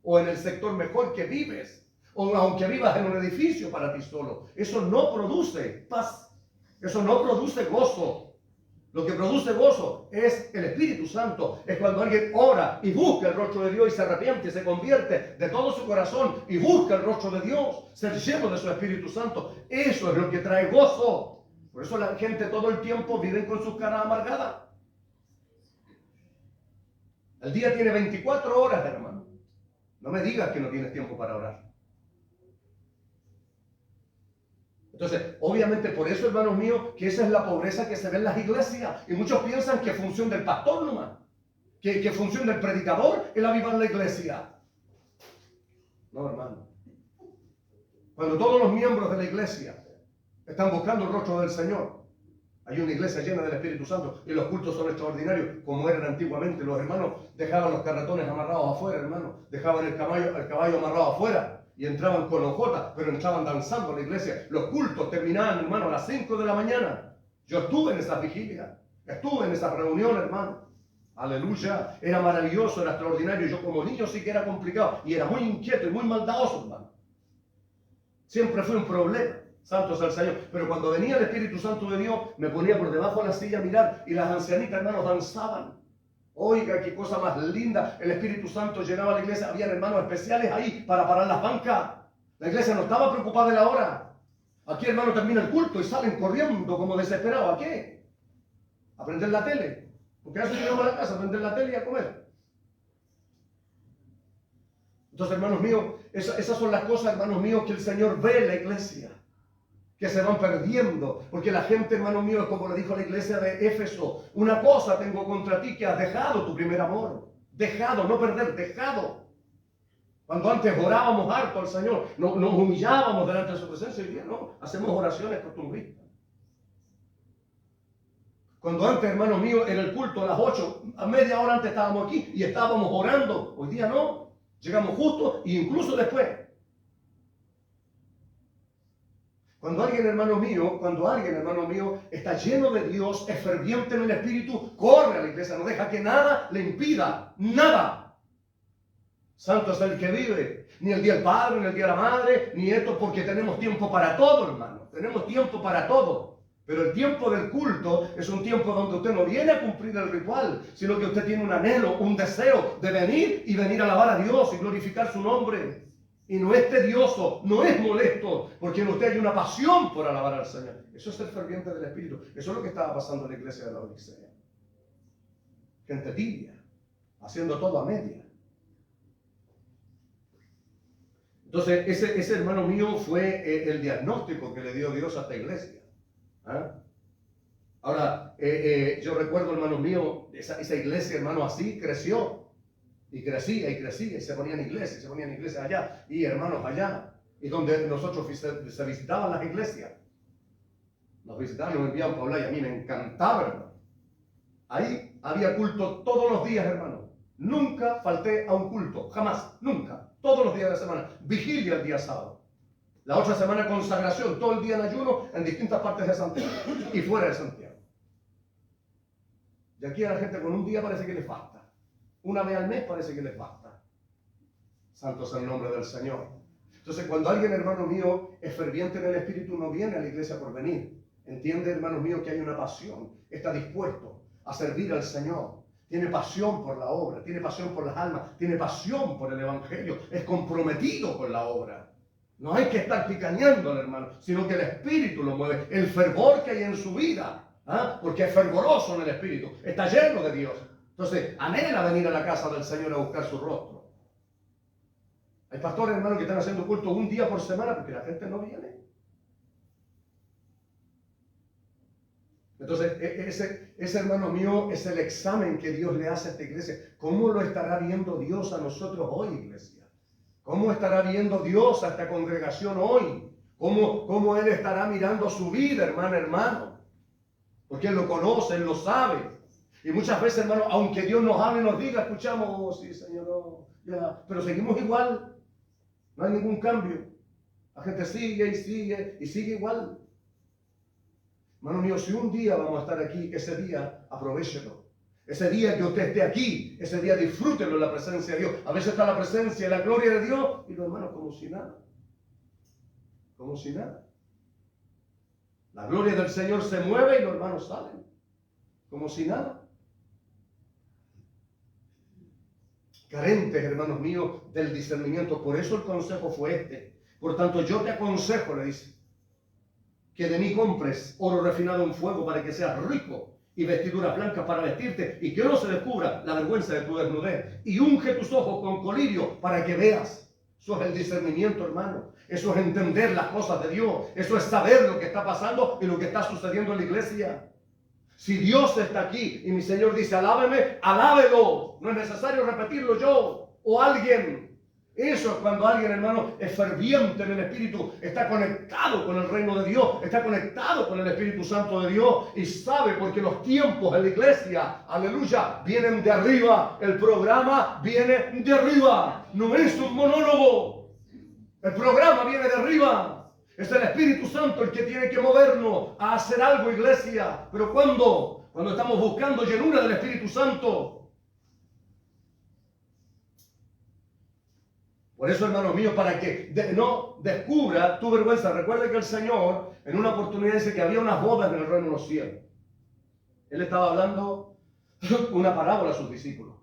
O en el sector mejor que vives. O aunque vivas en un edificio para ti solo. Eso no produce paz. Eso no produce gozo. Lo que produce gozo es el Espíritu Santo. Es cuando alguien ora y busca el rostro de Dios y se arrepiente y se convierte de todo su corazón y busca el rostro de Dios, ser lleno de su Espíritu Santo. Eso es lo que trae gozo. Por eso la gente todo el tiempo vive con sus caras amargadas. El día tiene 24 horas, hermano. No me digas que no tienes tiempo para orar. Entonces, obviamente por eso, hermanos míos, que esa es la pobreza que se ve en las iglesias. Y muchos piensan que es función del pastor nomás, que función del predicador el avivar la iglesia. No, hermano. Cuando todos los miembros de la iglesia están buscando el rostro del Señor, hay una iglesia llena del Espíritu Santo y los cultos son extraordinarios, como eran antiguamente. Los hermanos dejaban los carretones amarrados afuera, hermano. Dejaban el caballo amarrado afuera. Y entraban con hojotas, pero entraban danzando a la iglesia. Los cultos terminaban, hermano, a las 5 de la mañana. Yo estuve en esas vigilias, estuve en esas reuniones, hermano. Aleluya, era maravilloso, era extraordinario. Yo como niño sí que era complicado y era muy inquieto y muy maldadoso, hermano. Siempre fue un problema, santo sea el Señor. Pero cuando venía el Espíritu Santo de Dios, me ponía por debajo de la silla a mirar y las ancianitas, hermanos, danzaban. Oiga, qué cosa más linda. El Espíritu Santo llenaba la iglesia. Había hermanos especiales ahí para parar las bancas. La iglesia no estaba preocupada de la hora. Aquí, hermano, termina el culto y salen corriendo como desesperados. ¿A qué? A prender la tele. Porque eso llegamos a la casa, a prender la tele y a comer. Entonces, hermanos míos, esas son las cosas, hermanos míos, que el Señor ve en la iglesia, que se van perdiendo, porque la gente, hermano mío, como le dijo la iglesia de Éfeso, una cosa tengo contra ti, que has dejado tu primer amor. Dejado, no perder, dejado. Cuando antes orábamos harto al Señor, nos humillábamos delante de su presencia, hoy día no, hacemos oraciones costumbristas. Cuando antes, hermano mío, era el culto a las 8, a media hora antes estábamos aquí y estábamos orando, hoy día no, llegamos justo e incluso después. Cuando alguien, hermano mío, está lleno de Dios, es ferviente en el Espíritu, corre a la iglesia, no deja que nada le impida, nada. Santo es el que vive, ni el día del Padre, ni el día de la Madre, ni esto, porque tenemos tiempo para todo, hermano. Tenemos tiempo para todo. Pero el tiempo del culto es un tiempo donde usted no viene a cumplir el ritual, sino que usted tiene un anhelo, un deseo de venir a alabar a Dios y glorificar su nombre. Y no es tedioso, no es molesto, porque en usted hay una pasión por alabar al Señor. Eso es ser ferviente del Espíritu. Eso es lo que estaba pasando en la iglesia de la Odisea. Gente tibia, haciendo todo a media. Entonces, ese hermano mío fue el diagnóstico que le dio Dios a esta iglesia. ¿Ah? Ahora, yo recuerdo, hermano mío, esa iglesia, hermano, así creció. Y crecía y se ponían iglesias allá, y hermanos allá, y donde nosotros se visitaban las iglesias. Nos visitaban, nos enviaban para hablar, y a mí me encantaba, hermano. Ahí había culto todos los días, hermano. Nunca falté a un culto, jamás, nunca. Todos los días de la semana. Vigilia el día sábado. La otra semana consagración, todo el día en ayuno en distintas partes de Santiago y fuera de Santiago. Y aquí a la gente con un día parece que le falta. Una vez al mes parece que les basta. Santo es el nombre del Señor. Entonces, cuando alguien, hermano mío, es ferviente en el Espíritu, no viene a la iglesia por venir. Entiende, hermano mío, que hay una pasión. Está dispuesto a servir al Señor. Tiene pasión por la obra, tiene pasión por las almas, tiene pasión por el Evangelio. Es comprometido con la obra. No hay que estar picañándole, hermano, sino que el Espíritu lo mueve. El fervor que hay en su vida, porque es fervoroso en el Espíritu. Está lleno de Dios. Entonces, anhela venir a la casa del Señor a buscar su rostro. Hay pastores, hermanos, que están haciendo culto un día por semana porque la gente no viene. Entonces, ese hermano mío es el examen que Dios le hace a esta iglesia. ¿Cómo lo estará viendo Dios a nosotros hoy, iglesia? ¿Cómo estará viendo Dios a esta congregación hoy? ¿Cómo Él estará mirando su vida, hermano? Porque Él lo conoce, Él lo sabe. Y muchas veces, hermano, aunque Dios nos hable y nos diga, escuchamos, oh, sí, Señor, no, ya, pero seguimos igual. No hay ningún cambio. La gente sigue y sigue igual. Hermano mío, si un día vamos a estar aquí, ese día aprovéchelo. Ese día que usted esté aquí, ese día disfrútenlo en la presencia de Dios. A veces está la presencia y la gloria de Dios y los hermanos como si nada. Como si nada. La gloria del Señor se mueve y los hermanos salen. Como si nada. Carentes, hermanos míos, del discernimiento. Por eso el consejo fue este. Por tanto, yo te aconsejo, le dice, que de mí compres oro refinado en fuego para que seas rico y vestiduras blancas para vestirte y que no se descubra la vergüenza de tu desnudez. Y unge tus ojos con colirio para que veas. Eso es el discernimiento, hermano. Eso es entender las cosas de Dios. Eso es saber lo que está pasando y lo que está sucediendo en la iglesia. Si Dios está aquí y mi Señor dice, alábeme, alábelo. No es necesario repetirlo yo o alguien. Eso es cuando alguien, hermano, es ferviente en el Espíritu, está conectado con el reino de Dios, está conectado con el Espíritu Santo de Dios y sabe porque los tiempos en la iglesia, aleluya, vienen de arriba. El programa viene de arriba. No es un monólogo. El programa viene de arriba. Es el Espíritu Santo el que tiene que movernos a hacer algo, iglesia. ¿Pero cuándo? Cuando estamos buscando llenura del Espíritu Santo. Por eso, hermano mío, para que no descubra tu vergüenza. Recuerde que el Señor en una oportunidad dice que había unas bodas en el reino de los cielos. Él estaba hablando una parábola a sus discípulos.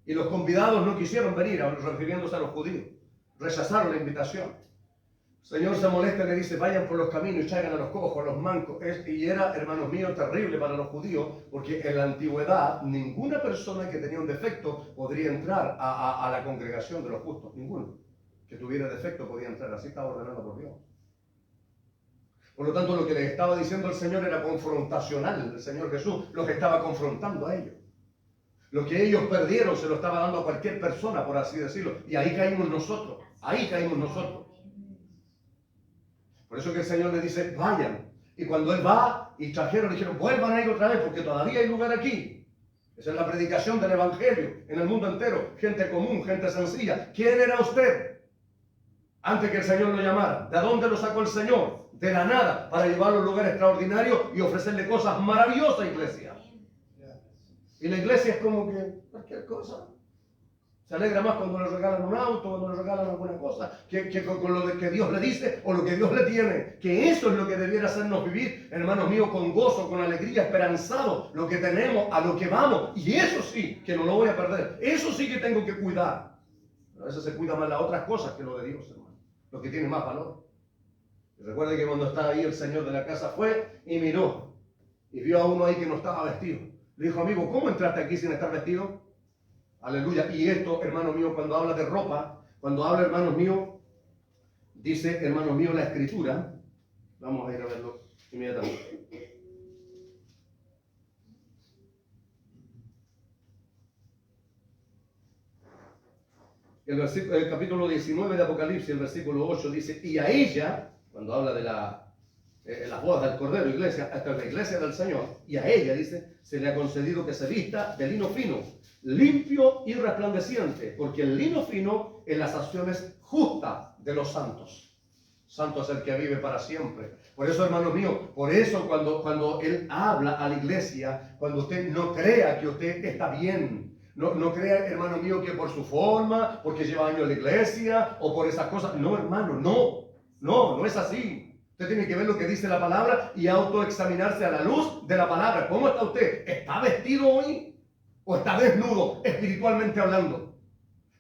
Y los convidados no quisieron venir, refiriéndose a los judíos. Rechazaron la invitación. El Señor se molesta y le dice, vayan por los caminos y traigan a los cojos, a los mancos. Y era, hermanos míos, terrible para los judíos, porque en la antigüedad ninguna persona que tenía un defecto podría entrar a la congregación de los justos. Ninguno que tuviera defecto podía entrar. Así estaba ordenado por Dios. Por lo tanto, lo que les estaba diciendo el Señor era confrontacional. El Señor Jesús los estaba confrontando a ellos. Lo que ellos perdieron se lo estaba dando a cualquier persona, por así decirlo. Y ahí caímos nosotros. Ahí caímos nosotros. Por eso que el Señor le dice, vayan. Y cuando Él va y trajeron, le dijeron, vuelvan a ir otra vez porque todavía hay lugar aquí. Esa es la predicación del Evangelio en el mundo entero. Gente común, gente sencilla. ¿Quién era usted antes que el Señor lo llamara? ¿De dónde lo sacó el Señor? De la nada, para llevarlo a un lugar extraordinario y ofrecerle cosas maravillosas, iglesia. Y la iglesia es como que cualquier cosa. Se alegra más cuando le regalan un auto, cuando le regalan alguna cosa, que con lo que Dios le dice o lo que Dios le tiene. Que eso es lo que debiera hacernos vivir, hermanos míos, con gozo, con alegría, esperanzado. Lo que tenemos, a lo que vamos. Y eso sí, que no lo voy a perder. Eso sí que tengo que cuidar. Pero a veces se cuida más las otras cosas que lo de Dios, hermano. Lo que tiene más valor. Y recuerden que cuando estaba ahí el señor de la casa fue y miró. Y vio a uno ahí que no estaba vestido. Le dijo, amigo, ¿cómo entraste aquí sin estar vestido? Aleluya. Y esto, hermano mío, cuando habla de ropa, cuando habla, hermanos míos, dice, hermanos míos, la Escritura. Vamos a ir a verlo inmediatamente. El capítulo 19 de Apocalipsis, el versículo 8, dice, y a ella, cuando habla de las bodas del Cordero, iglesia, hasta la iglesia del Señor, y a ella, dice, se le ha concedido que se vista de lino fino, limpio y resplandeciente, porque el lino fino en las acciones justas de los santos. Santo es el que vive para siempre. Por eso, hermanos míos, por eso cuando Él habla a la iglesia, cuando usted no crea que usted está bien, no crea, hermano mío, que por su forma, porque lleva años en la iglesia, o por esas cosas. No, hermano, no es así. Usted tiene que ver lo que dice la palabra y autoexaminarse a la luz de la palabra. ¿Cómo está usted? ¿Está vestido hoy? ¿O está desnudo, espiritualmente hablando?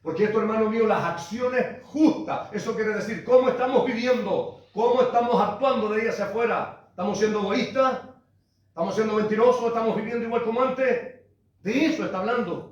Porque esto, hermano mío, las acciones justas, eso quiere decir cómo estamos viviendo, cómo estamos actuando de ahí hacia afuera. ¿Estamos siendo egoístas? ¿Estamos siendo mentirosos? ¿Estamos viviendo igual como antes? De eso está hablando.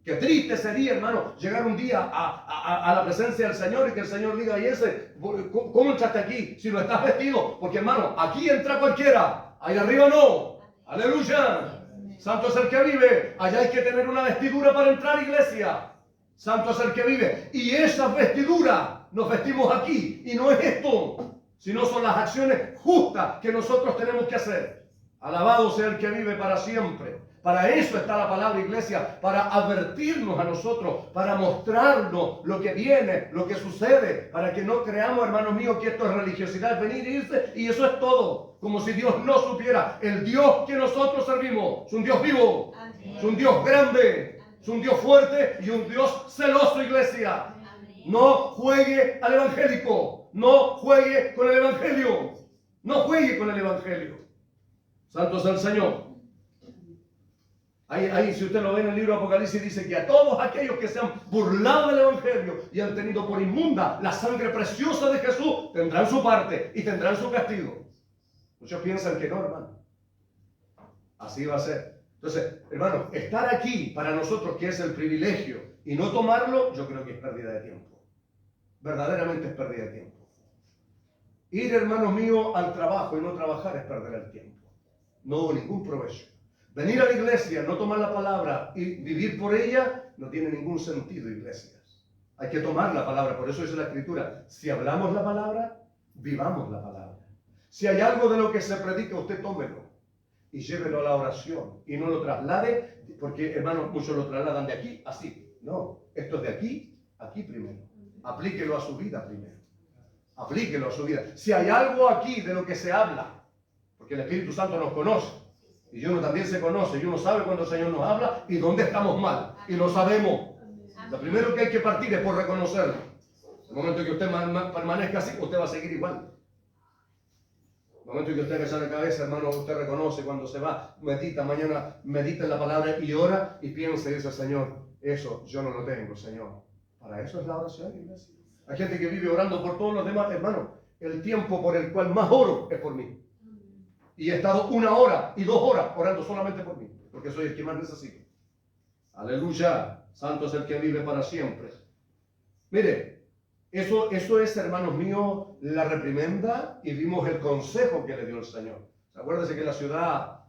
Qué triste sería, hermano, llegar un día a la presencia del Señor y que el Señor diga, ¿y ese? ¿Cómo entraste aquí? Si no estás vestido. Porque, hermano, aquí entra cualquiera. Ahí arriba no. Aleluya. Santo es el que vive. Allá hay que tener una vestidura para entrar, iglesia. Santo es el que vive. Y esas vestiduras nos vestimos aquí. Y no es esto, sino son las acciones justas que nosotros tenemos que hacer. Alabado sea el que vive para siempre. Para eso está la palabra, iglesia, para advertirnos a nosotros, para mostrarnos lo que viene, lo que sucede, para que no creamos, hermanos míos, que esto es religiosidad, venir e irse, y eso es todo, como si Dios no supiera. El Dios que nosotros servimos es un Dios vivo, es un Dios grande, es un Dios fuerte y un Dios celoso, iglesia. No juegue al evangélico, no juegue con el evangelio, no juegue con el evangelio. Santo es el Señor. Ahí, si usted lo ve en el libro de Apocalipsis, dice que a todos aquellos que se han burlado del Evangelio y han tenido por inmunda la sangre preciosa de Jesús, tendrán su parte y tendrán su castigo. Muchos piensan que no, hermano. Así va a ser. Entonces, hermano, estar aquí para nosotros, que es el privilegio, y no tomarlo, yo creo que es pérdida de tiempo. Verdaderamente es pérdida de tiempo. Ir, hermanos míos, al trabajo y no trabajar es perder el tiempo. No hubo ningún provecho. Venir a la iglesia, no tomar la palabra y vivir por ella, no tiene ningún sentido, iglesias. Hay que tomar la palabra, por eso dice la Escritura, si hablamos la palabra, vivamos la palabra. Si hay algo de lo que se predica, usted tómelo y llévelo a la oración y no lo traslade, porque, hermanos, muchos lo trasladan de aquí, así. No, esto es de aquí, aquí primero. Aplíquelo a su vida primero. Aplíquelo a su vida. Si hay algo aquí de lo que se habla, porque el Espíritu Santo nos conoce, y uno también se conoce, y uno sabe cuando el Señor nos habla y dónde estamos mal, y lo sabemos. Lo primero que hay que partir es por reconocerlo. El momento que usted permanezca así, usted va a seguir igual. El momento que usted echa la cabeza, hermano, usted reconoce cuando se va, medita, mañana medita en la palabra y ora y piensa y dice, Señor, eso yo no lo tengo, Señor. Para eso es la oración, iglesia. Hay gente que vive orando por todos los demás, hermano. El tiempo por el cual más oro es por mí. Y he estado 1 hora y 2 horas orando solamente por mí, porque soy el que más necesito. Aleluya. Santo es el que vive para siempre. Mire, eso es, hermanos míos, la reprimenda y vimos el consejo que le dio el Señor. Acuérdense que la ciudad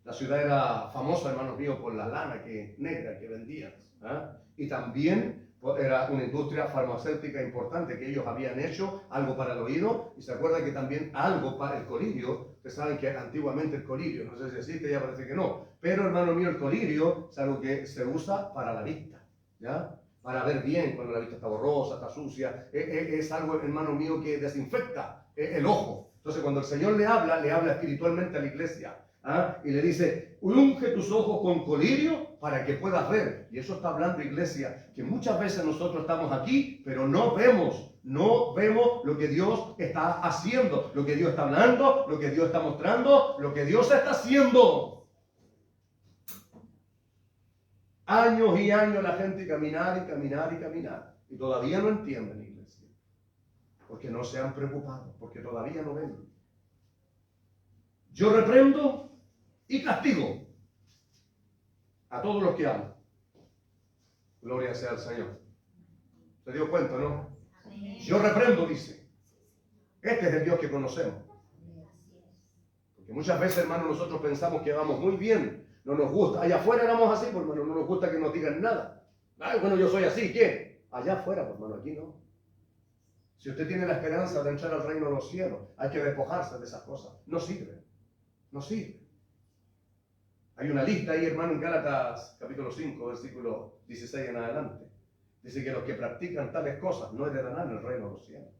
la ciudad era famosa, hermanos míos, por la lana negra que vendían. Y también era una industria farmacéutica importante que ellos habían hecho algo para el oído, y se acuerdan que también algo para el colirio. Ustedes saben que antiguamente el colirio, no sé si existe, ya parece que no, pero, hermano mío, el colirio es algo que se usa para la vista, ¿ya? Para ver bien cuando la vista está borrosa, está sucia. Es algo, hermano mío, que desinfecta el ojo. Entonces, cuando el Señor le habla espiritualmente a la iglesia, y le dice, unge tus ojos con colirio para que puedas ver. Y eso está hablando, iglesia, que muchas veces nosotros estamos aquí, pero no vemos lo que Dios está haciendo, lo que Dios está hablando, lo que Dios está mostrando, lo que Dios está haciendo. Años y años la gente caminar y caminar y caminar, y todavía no entienden, iglesia, porque no se han preocupado, porque todavía no ven. Yo reprendo y castigo a todos los que hablan. Gloria sea al Señor. ¿Se dio cuenta, no? Yo reprendo, dice. Este es el Dios que conocemos. Porque muchas veces, hermano, nosotros pensamos que vamos muy bien. No nos gusta. Allá afuera éramos así, pues, hermano. No nos gusta que nos digan nada. Ay, bueno, yo soy así, ¿qué? Allá afuera, pues, hermano, aquí no. Si usted tiene la esperanza de entrar al reino de los cielos, hay que despojarse de esas cosas. No sirve. No sirve. Hay una lista ahí, hermano, en Gálatas, capítulo 5, versículo 16 en adelante. Dice que los que practican tales cosas no heredarán el reino de los cielos.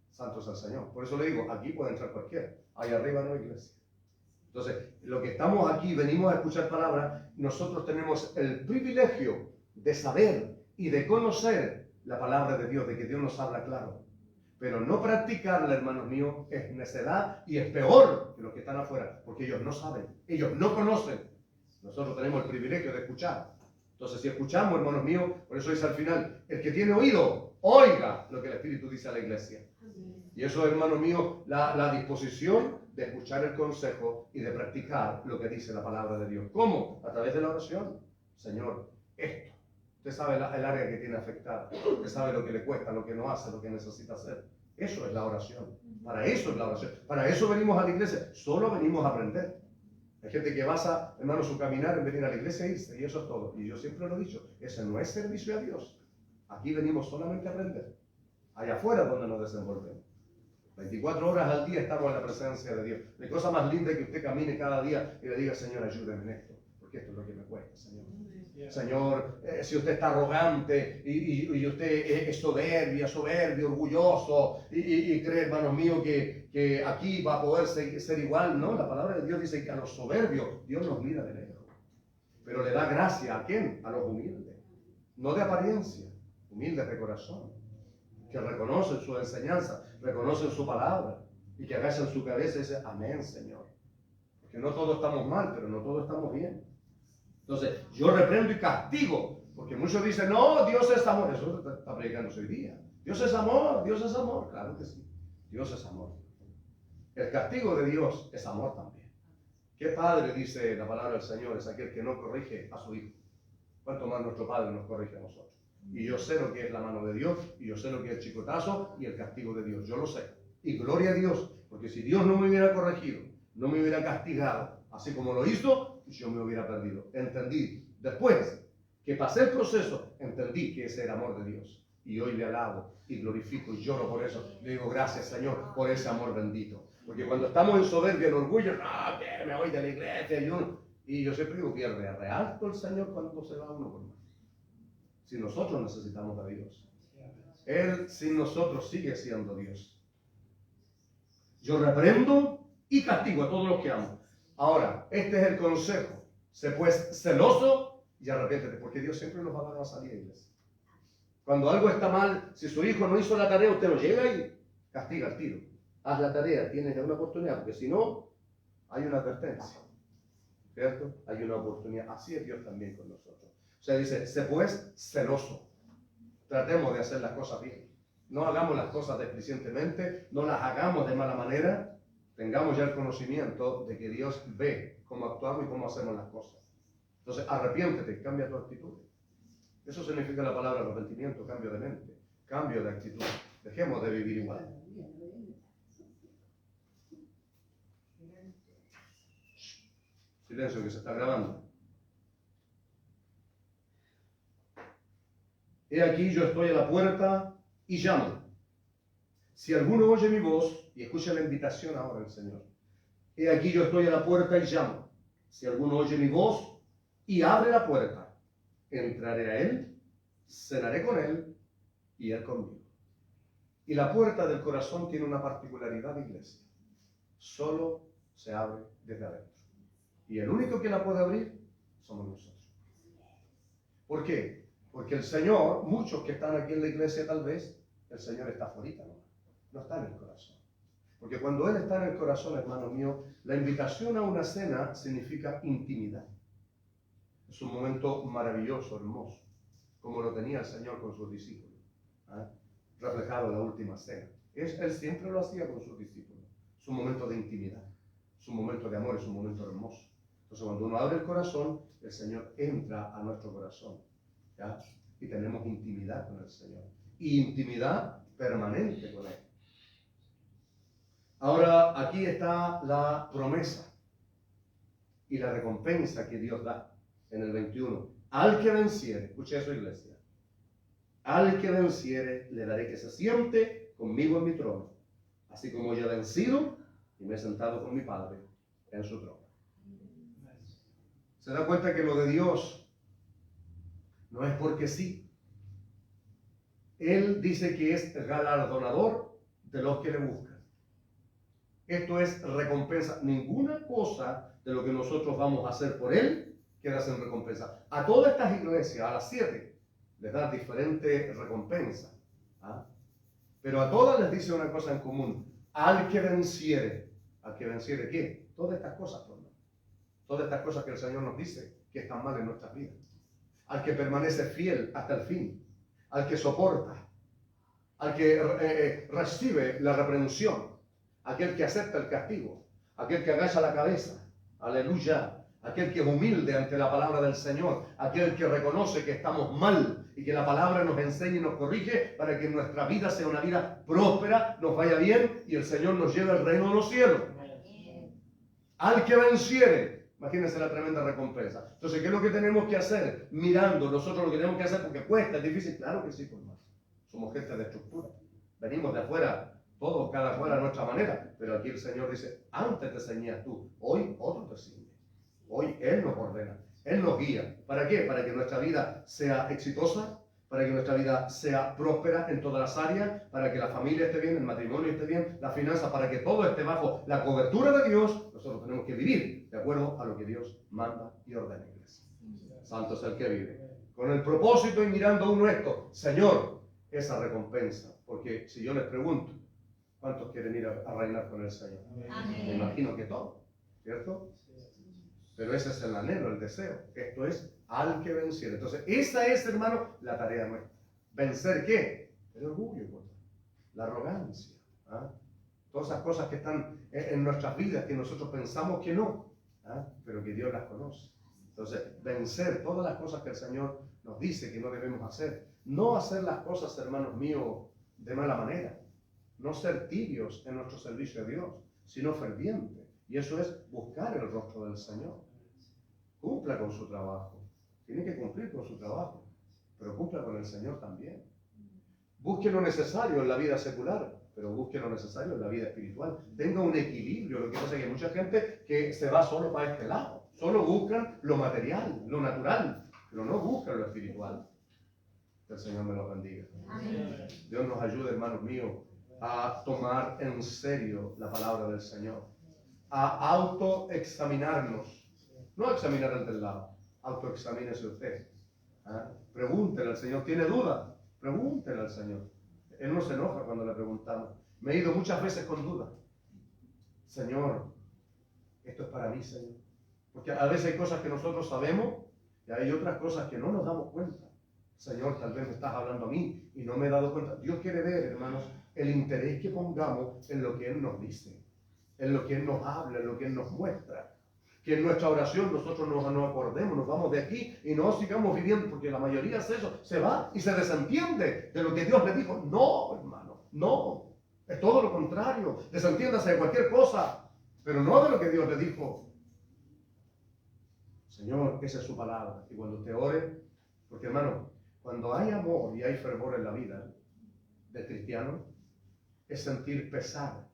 Santo es el Señor. Por eso le digo, aquí puede entrar cualquiera. Ahí arriba no hay iglesia. Entonces, lo que estamos aquí, venimos a escuchar palabras, nosotros tenemos el privilegio de saber y de conocer la palabra de Dios, de que Dios nos habla claro. Pero no practicarla, hermanos míos, es necedad y es peor que los que están afuera, porque ellos no saben, ellos no conocen. Nosotros tenemos el privilegio de escuchar. Entonces, si escuchamos, hermanos míos, por eso dice al final, el que tiene oído, oiga lo que el Espíritu dice a la iglesia. Y eso, hermanos míos, la disposición de escuchar el consejo y de practicar lo que dice la palabra de Dios. ¿Cómo? A través de la oración. Señor, esto. Usted sabe el área que tiene afectada. Usted sabe lo que le cuesta, lo que no hace, lo que necesita hacer. Eso es la oración. Para eso es la oración. Para eso venimos a la iglesia. Solo venimos a aprender. Hay gente que basa, hermano, su caminar en venir a la iglesia e irse. Y eso es todo. Y yo siempre lo he dicho. Ese no es servicio a Dios. Aquí venimos solamente a aprender. Allá afuera es donde nos desenvolvemos. 24 horas al día estamos en la presencia de Dios. La cosa más linda es que usted camine cada día y le diga, Señor, ayúdeme en esto. Porque esto es lo que me cuesta, Señor. Señor, si usted está arrogante y usted es soberbio, orgulloso y cree, hermanos míos, que aquí va a poder ser igual, ¿no? La palabra de Dios dice que a los soberbios Dios los mira de lejos. Pero le da gracia ¿a quién? A los humildes. No de apariencia, humildes de corazón. Que reconocen su enseñanza, reconocen su palabra y que agachan su cabeza y dicen, amén, Señor. Porque no todos estamos mal, pero no todos estamos bien. Entonces, yo reprendo y castigo, porque muchos dicen, no, Dios es amor. Eso está predicando hoy día. Dios es amor, Dios es amor. Claro que sí, Dios es amor. El castigo de Dios es amor también. ¿Qué padre, dice la palabra del Señor, es aquel que no corrige a su hijo? ¿Cuánto más nuestro Padre nos corrige a nosotros? Y yo sé lo que es la mano de Dios, y yo sé lo que es el chicotazo y el castigo de Dios. Yo lo sé. Y gloria a Dios, porque si Dios no me hubiera corregido, no me hubiera castigado, así como lo hizo, yo me hubiera perdido. Entendí, después que pasé el proceso, entendí que ese era amor de Dios. Y hoy le alabo y glorifico y lloro por eso. Le digo, gracias, Señor, por ese amor bendito. Porque cuando estamos en soberbia, en orgullo, no, que me voy de la iglesia, y yo siempre digo, pierde alto el Señor cuando se va uno por más. Si nosotros necesitamos a Dios, Él sin nosotros sigue siendo Dios. Yo reprendo y castigo a todos los que amo. Ahora, este es el consejo. Sé pues celoso y arrepiéntete, porque Dios siempre nos va a dar una salida, iglesia. Cuando algo está mal, si su hijo no hizo la tarea, usted lo llega y castiga al tiro. Haz la tarea, tienes una oportunidad, porque si no, hay una advertencia. ¿Cierto? Hay una oportunidad. Así es Dios también con nosotros. O sea, dice, sé pues celoso. Tratemos de hacer las cosas bien. No hagamos las cosas desplicentemente, no las hagamos de mala manera. Tengamos ya el conocimiento de que Dios ve cómo actuamos y cómo hacemos las cosas. Entonces, arrepiéntete, cambia tu actitud. Eso significa la palabra arrepentimiento, cambio de mente, cambio de actitud. Dejemos de vivir igual. Silencio, que se está grabando. He aquí, yo estoy a la puerta y llamo. Si alguno oye mi voz, y escucha la invitación ahora del Señor. He aquí, yo estoy a la puerta y llamo. Si alguno oye mi voz y abre la puerta, entraré a él, cenaré con él y él conmigo. Y la puerta del corazón tiene una particularidad, iglesia. Solo se abre desde adentro. Y el único que la puede abrir somos nosotros. ¿Por qué? Porque el Señor, muchos que están aquí en la iglesia tal vez, el Señor está afuera, no está en el corazón. Porque cuando Él está en el corazón, hermano mío, la invitación a una cena significa intimidad. Es un momento maravilloso, hermoso, como lo tenía el Señor con sus discípulos, reflejado en la última cena. Él siempre lo hacía con sus discípulos. Es un momento de intimidad, es un momento de amor, es un momento hermoso. Entonces, cuando uno abre el corazón, el Señor entra a nuestro corazón, ¿ya? Y tenemos intimidad con el Señor. Y intimidad permanente con Él. Ahora, aquí está la promesa y la recompensa que Dios da en el 21. Al que venciere, escuche eso, iglesia. Al que venciere, le daré que se siente conmigo en mi trono, así como yo he vencido y me he sentado con mi Padre en su trono. ¿Se da cuenta que lo de Dios no es porque sí? Él dice que es galardonador de los que le buscan. Esto es recompensa. Ninguna cosa de lo que nosotros vamos a hacer por Él queda sin recompensa. A todas estas iglesias, a las 7, les da diferente recompensa. Pero a todas les dice una cosa en común. Al que venciere. ¿Al que venciere qué? Todas estas cosas, por no. Todas estas cosas que el Señor nos dice que están mal en nuestras vidas. Al que permanece fiel hasta el fin. Al que soporta. Al que recibe la reprensión. Aquel que acepta el castigo. Aquel que agacha la cabeza. Aleluya. Aquel que es humilde ante la palabra del Señor. Aquel que reconoce que estamos mal y que la palabra nos enseña y nos corrige para que nuestra vida sea una vida próspera, nos vaya bien y el Señor nos lleve al reino de los cielos. Al que venciere. Imagínense la tremenda recompensa. Entonces, ¿qué es lo que tenemos que hacer? Mirando nosotros lo que tenemos que hacer, porque cuesta, es difícil. Claro que sí, por más. Somos gente de estructura. Venimos de afuera, todos, cada cual a nuestra manera. Pero aquí el Señor dice, antes te ceñías tú, hoy otro te ciñe. Hoy Él nos ordena, Él nos guía. ¿Para qué? Para que nuestra vida sea exitosa, para que nuestra vida sea próspera en todas las áreas, para que la familia esté bien, el matrimonio esté bien, la finanza, para que todo esté bajo la cobertura de Dios. Nosotros tenemos que vivir de acuerdo a lo que Dios manda y ordena, iglesia. Santo es el que vive. Con el propósito y mirando uno esto, Señor, esa recompensa. Porque si yo les pregunto, ¿cuántos quieren ir a reinar con el Señor? Amén. Me imagino que todos, ¿cierto? Pero ese es el anhelo, el deseo. Esto es al que venciere. Entonces, esa es, hermano, la tarea nuestra. ¿Vencer qué? El orgullo, la arrogancia. Todas esas cosas que están en nuestras vidas, que nosotros pensamos que no. pero que Dios las conoce. Entonces, vencer todas las cosas que el Señor nos dice que no debemos hacer. No hacer las cosas, hermanos míos, de mala manera. No ser tibios en nuestro servicio a Dios, sino fervientes. Y eso es buscar el rostro del Señor. Cumpla con su trabajo. Tiene que cumplir con su trabajo, pero cumpla con el Señor también. Busque lo necesario en la vida secular, pero busque lo necesario en la vida espiritual. Tenga un equilibrio. Lo que pasa es que hay mucha gente que se va solo para este lado. Solo buscan lo material, lo natural, pero no buscan lo espiritual. Que el Señor me lo bendiga. Amén. Dios nos ayude, hermanos míos, a tomar en serio la palabra del Señor. A autoexaminarnos. No examinar al del lado. Autoexamínese usted. Pregúntele al Señor. ¿Tiene duda? Pregúntele al Señor. Él no se enoja cuando le preguntamos. Me he ido muchas veces con duda. Señor, esto es para mí, Señor. Porque a veces hay cosas que nosotros sabemos y hay otras cosas que no nos damos cuenta. Señor, tal vez me estás hablando a mí y no me he dado cuenta. Dios quiere ver, hermanos, el interés que pongamos en lo que Él nos dice, en lo que Él nos habla, en lo que Él nos muestra. Que en nuestra oración nosotros nos acordemos, nos vamos de aquí y no sigamos viviendo, porque la mayoría hace eso, se va y se desentiende de lo que Dios le dijo. No, hermano, no. Es todo lo contrario. Desentiéndase de cualquier cosa, pero no de lo que Dios le dijo. Señor, esa es su palabra. Y cuando usted ore, porque hermano, cuando hay amor y hay fervor en la vida del cristiano, es sentir pesar,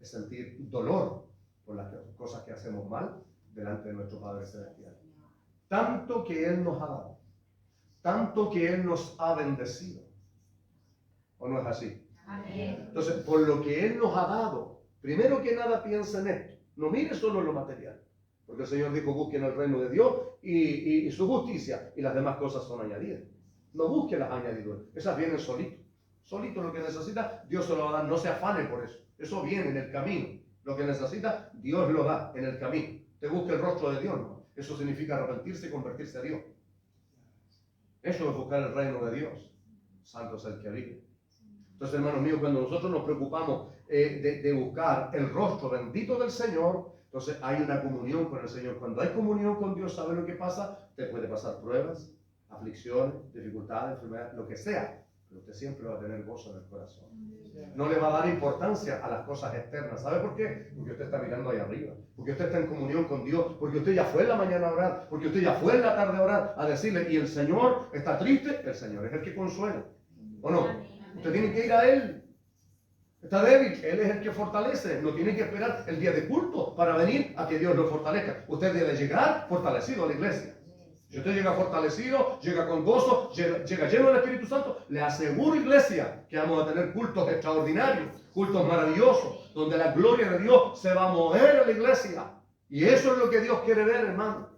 es sentir dolor por las cosas que hacemos mal delante de nuestro Padre Celestial. Tanto que Él nos ha dado, tanto que Él nos ha bendecido. ¿O no es así? Amén. Entonces, por lo que Él nos ha dado, primero que nada piensa en esto. No mire solo lo material. Porque el Señor dijo, busquen el reino de Dios y su justicia, y las demás cosas son añadidas. No busque las añadiduras, esas vienen solito. Solito lo que necesita, Dios se lo va a dar, no se afane por eso. Eso viene en el camino. Lo que necesita, Dios lo da en el camino. Te busca el rostro de Dios, ¿no? Eso significa arrepentirse y convertirse a Dios. Eso es buscar el reino de Dios. Santo es el que vive. Entonces, hermanos míos, cuando nosotros nos preocupamos de buscar el rostro bendito del Señor, entonces hay una comunión con el Señor. Cuando hay comunión con Dios, ¿sabe lo que pasa? Te puede pasar pruebas, aflicciones, dificultades, enfermedades, lo que sea. Pero usted siempre va a tener gozo en el corazón. No le va a dar importancia a las cosas externas. ¿Sabe por qué? Porque usted está mirando ahí arriba. Porque usted está en comunión con Dios. Porque usted ya fue en la mañana a orar. Porque usted ya fue en la tarde a orar a decirle, y el Señor está triste. El Señor es el que consuela. ¿O no? Usted tiene que ir a Él. Está débil, Él es el que fortalece. No tiene que esperar el día de culto para venir a que Dios lo fortalezca. Usted debe llegar fortalecido a la iglesia. Si usted llega fortalecido, llega con gozo, llega lleno del Espíritu Santo, le aseguro, iglesia, que vamos a tener cultos extraordinarios, cultos maravillosos, donde la gloria de Dios se va a mover en la iglesia. Y eso es lo que Dios quiere ver, hermano.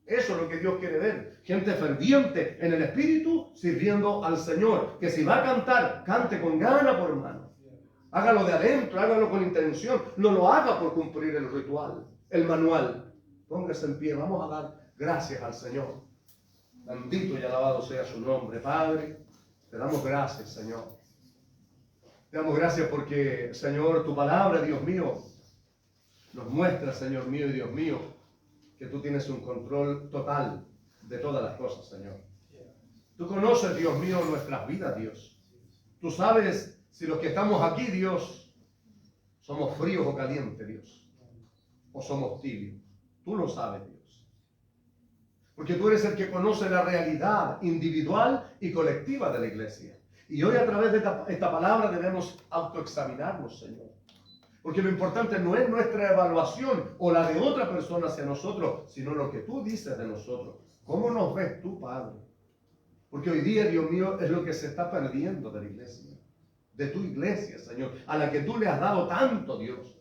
Eso es lo que Dios quiere ver. Gente ferviente en el Espíritu, sirviendo al Señor. Que si va a cantar, cante con gana, por hermano. Hágalo de adentro, hágalo con intención. No lo haga por cumplir el ritual, el manual. Póngase en pie, vamos a dar gracias al Señor. Bendito y alabado sea su nombre, Padre. Te damos gracias, Señor. Te damos gracias porque, Señor, tu palabra, Dios mío, nos muestra, Señor mío y Dios mío, que tú tienes un control total de todas las cosas, Señor. Tú conoces, Dios mío, nuestras vidas, Dios. Tú sabes si los que estamos aquí, Dios, somos fríos o calientes, Dios, o somos tibios. Tú lo sabes, Dios. Porque tú eres el que conoce la realidad individual y colectiva de la iglesia. Y hoy a través de esta palabra debemos autoexaminarnos, Señor. Porque lo importante no es nuestra evaluación o la de otra persona hacia nosotros, sino lo que tú dices de nosotros. ¿Cómo nos ves tú, Padre? Porque hoy día, Dios mío, es lo que se está perdiendo de la iglesia. De tu iglesia, Señor, a la que tú le has dado tanto, Dios.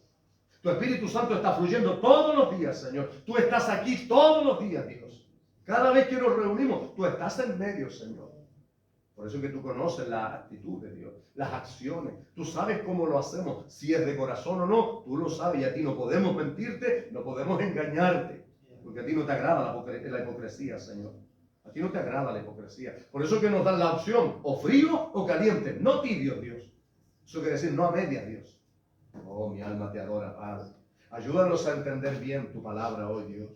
Tu Espíritu Santo está fluyendo todos los días, Señor. Tú estás aquí todos los días, Dios. Cada vez que nos reunimos, tú estás en medio, Señor. Por eso que tú conoces la actitud de Dios, las acciones. Tú sabes cómo lo hacemos, si es de corazón o no. Tú lo sabes y a ti no podemos mentirte, no podemos engañarte. Porque a ti no te agrada la hipocresía, Señor. A ti no te agrada la hipocresía. Por eso que nos dan la opción, o frío o caliente. No tibio, Dios. Eso quiere decir no a medias, Dios. Oh, mi alma te adora, Padre. Ayúdanos a entender bien tu palabra hoy, Dios.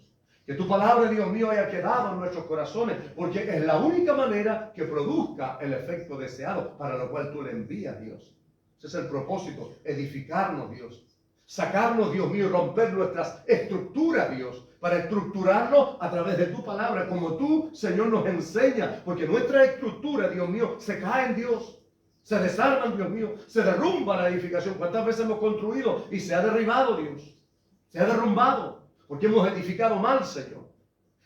Que tu palabra, Dios mío, haya quedado en nuestros corazones, porque es la única manera que produzca el efecto deseado, para lo cual tú le envías, Dios. Ese es el propósito, edificarnos, Dios. Sacarnos, Dios mío, y romper nuestras estructuras, Dios, para estructurarnos a través de tu palabra, como tú, Señor, nos enseñas, porque nuestra estructura, Dios mío, se cae en Dios. Se desarman, Dios mío, se derrumba la edificación. ¿Cuántas veces hemos construido y se ha derribado, Dios? Se ha derrumbado, porque hemos edificado mal, Señor.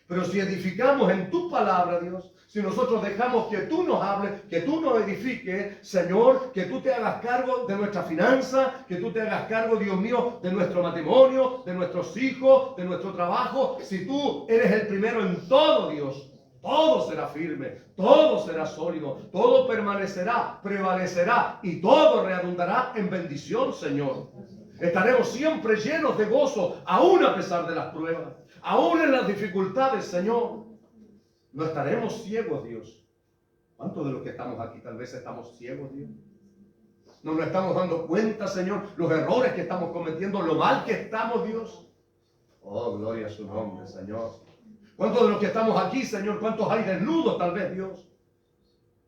Pero si edificamos en tu palabra, Dios, si nosotros dejamos que tú nos hables, que tú nos edifiques, Señor, que tú te hagas cargo de nuestra finanza, que tú te hagas cargo, Dios mío, de nuestro matrimonio, de nuestros hijos, de nuestro trabajo. Si tú eres el primero en todo, Dios, todo será firme, todo será sólido, todo permanecerá, prevalecerá y todo redundará en bendición, Señor. Estaremos siempre llenos de gozo, aún a pesar de las pruebas, aún en las dificultades, Señor. No estaremos ciegos, Dios. ¿Cuántos de los que estamos aquí tal vez estamos ciegos, Dios? No nos estamos dando cuenta, Señor, los errores que estamos cometiendo, lo mal que estamos, Dios. Oh, gloria a su nombre, Señor. ¿Cuántos de los que estamos aquí, Señor, cuántos hay desnudos tal vez, Dios?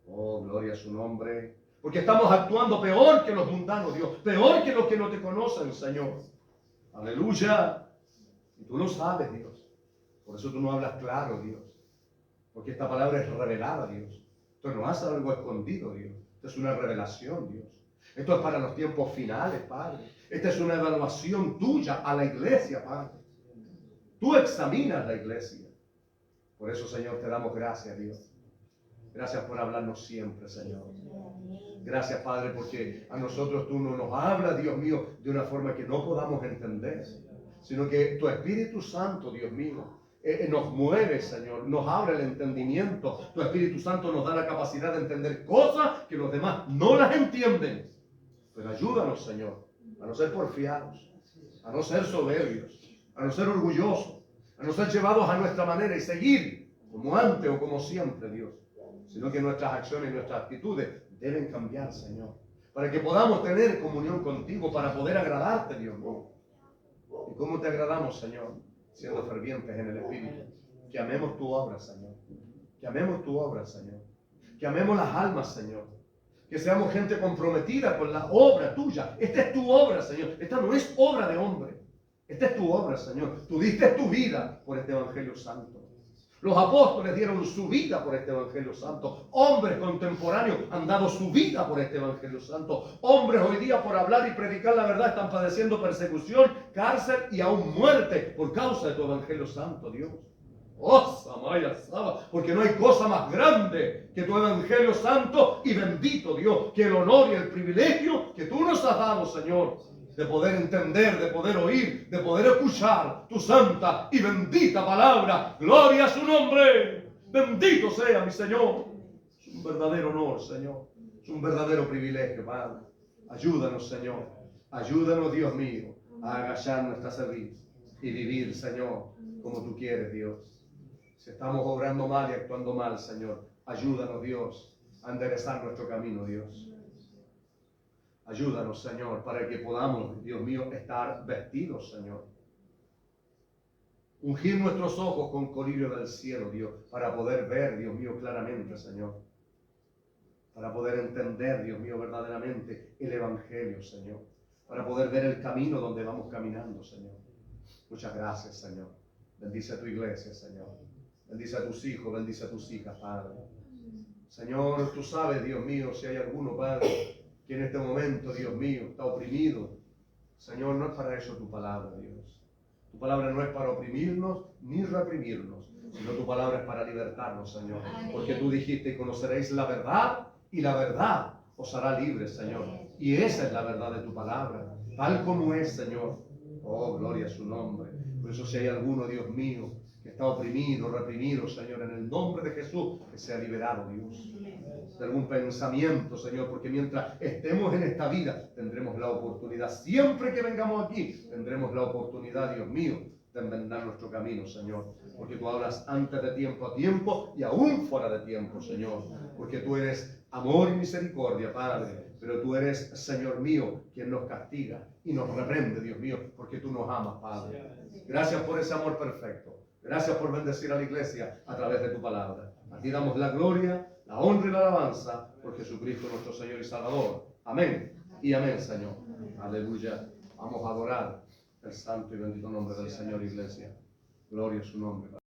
Oh, gloria a su nombre. Porque estamos actuando peor que los mundanos, Dios. Peor que los que no te conocen, Señor. Aleluya. Y tú lo sabes, Dios. Por eso tú no hablas claro, Dios. Porque esta palabra es revelada, Dios. Esto no es algo escondido, Dios. Esto es una revelación, Dios. Esto es para los tiempos finales, Padre. Esta es una evaluación tuya a la iglesia, Padre. Tú examinas la iglesia. Por eso, Señor, te damos gracias, Dios. Gracias por hablarnos siempre, Señor. Gracias, Padre, porque a nosotros tú no nos hablas, Dios mío, de una forma que no podamos entender, sino que tu Espíritu Santo, Dios mío, nos mueve, Señor, nos abre el entendimiento. Tu Espíritu Santo nos da la capacidad de entender cosas que los demás no las entienden. Pero ayúdanos, Señor, a no ser porfiados, a no ser soberbios, a no ser orgullosos, a no ser llevados a nuestra manera y seguir como antes o como siempre, Dios. Sino que nuestras acciones y nuestras actitudes deben cambiar, Señor, para que podamos tener comunión contigo, para poder agradarte, Dios mío. ¿Y cómo te agradamos, Señor? Siendo fervientes en el Espíritu. Que amemos tu obra, Señor. Que amemos tu obra, Señor. Que amemos las almas, Señor. Que seamos gente comprometida con la obra tuya. Esta es tu obra, Señor. Esta no es obra de hombre. Esta es tu obra, Señor. Tú diste tu vida por este Evangelio Santo. Los apóstoles dieron su vida por este Evangelio Santo. Hombres contemporáneos han dado su vida por este Evangelio Santo. Hombres hoy día por hablar y predicar la verdad están padeciendo persecución, cárcel y aún muerte por causa de tu Evangelio Santo, Dios. Oh, Samaya Saba, porque no hay cosa más grande que tu Evangelio Santo y bendito Dios, que el honor y el privilegio que tú nos has dado, Señor, de poder entender, de poder oír, de poder escuchar tu santa y bendita palabra. Gloria a su nombre. Bendito sea mi Señor. Es un verdadero honor, Señor. Es un verdadero privilegio, Padre. Ayúdanos, Señor. Ayúdanos, Dios mío, a agachar nuestra cerviz y vivir, Señor, como tú quieres, Dios. Si estamos obrando mal y actuando mal, Señor, ayúdanos, Dios, a enderezar nuestro camino, Dios. Ayúdanos, Señor, para que podamos, Dios mío, estar vestidos, Señor. Ungir nuestros ojos con colirio del cielo, Dios, para poder ver, Dios mío, claramente, Señor. Para poder entender, Dios mío, verdaderamente el Evangelio, Señor. Para poder ver el camino donde vamos caminando, Señor. Muchas gracias, Señor. Bendice a tu iglesia, Señor. Bendice a tus hijos, bendice a tus hijas, Padre. Señor, tú sabes, Dios mío, si hay alguno, Padre, que en este momento, Dios mío, está oprimido. Señor, no es para eso tu palabra, Dios. Tu palabra no es para oprimirnos ni reprimirnos, sino tu palabra es para libertarnos, Señor. Porque tú dijiste, conoceréis la verdad y la verdad os hará libres, Señor. Y esa es la verdad de tu palabra, tal como es, Señor. Oh, gloria a su nombre. Por eso si hay alguno, Dios mío, que está oprimido, reprimido, Señor, en el nombre de Jesús, que sea liberado, Dios, de algún pensamiento, Señor, porque mientras estemos en esta vida, tendremos la oportunidad, siempre que vengamos aquí, tendremos la oportunidad, Dios mío, de enmendar nuestro camino, Señor. Porque tú hablas antes de tiempo a tiempo y aún fuera de tiempo, Señor. Porque tú eres amor y misericordia, Padre. Pero tú eres, Señor mío, quien nos castiga y nos reprende, Dios mío, porque tú nos amas, Padre. Gracias por ese amor perfecto. Gracias por bendecir a la iglesia a través de tu palabra. A ti damos la gloria, la honra y la alabanza por Jesucristo nuestro Señor y Salvador. Amén y amén, Señor. Aleluya. Vamos a adorar el santo y bendito nombre del Señor, iglesia. Gloria a su nombre.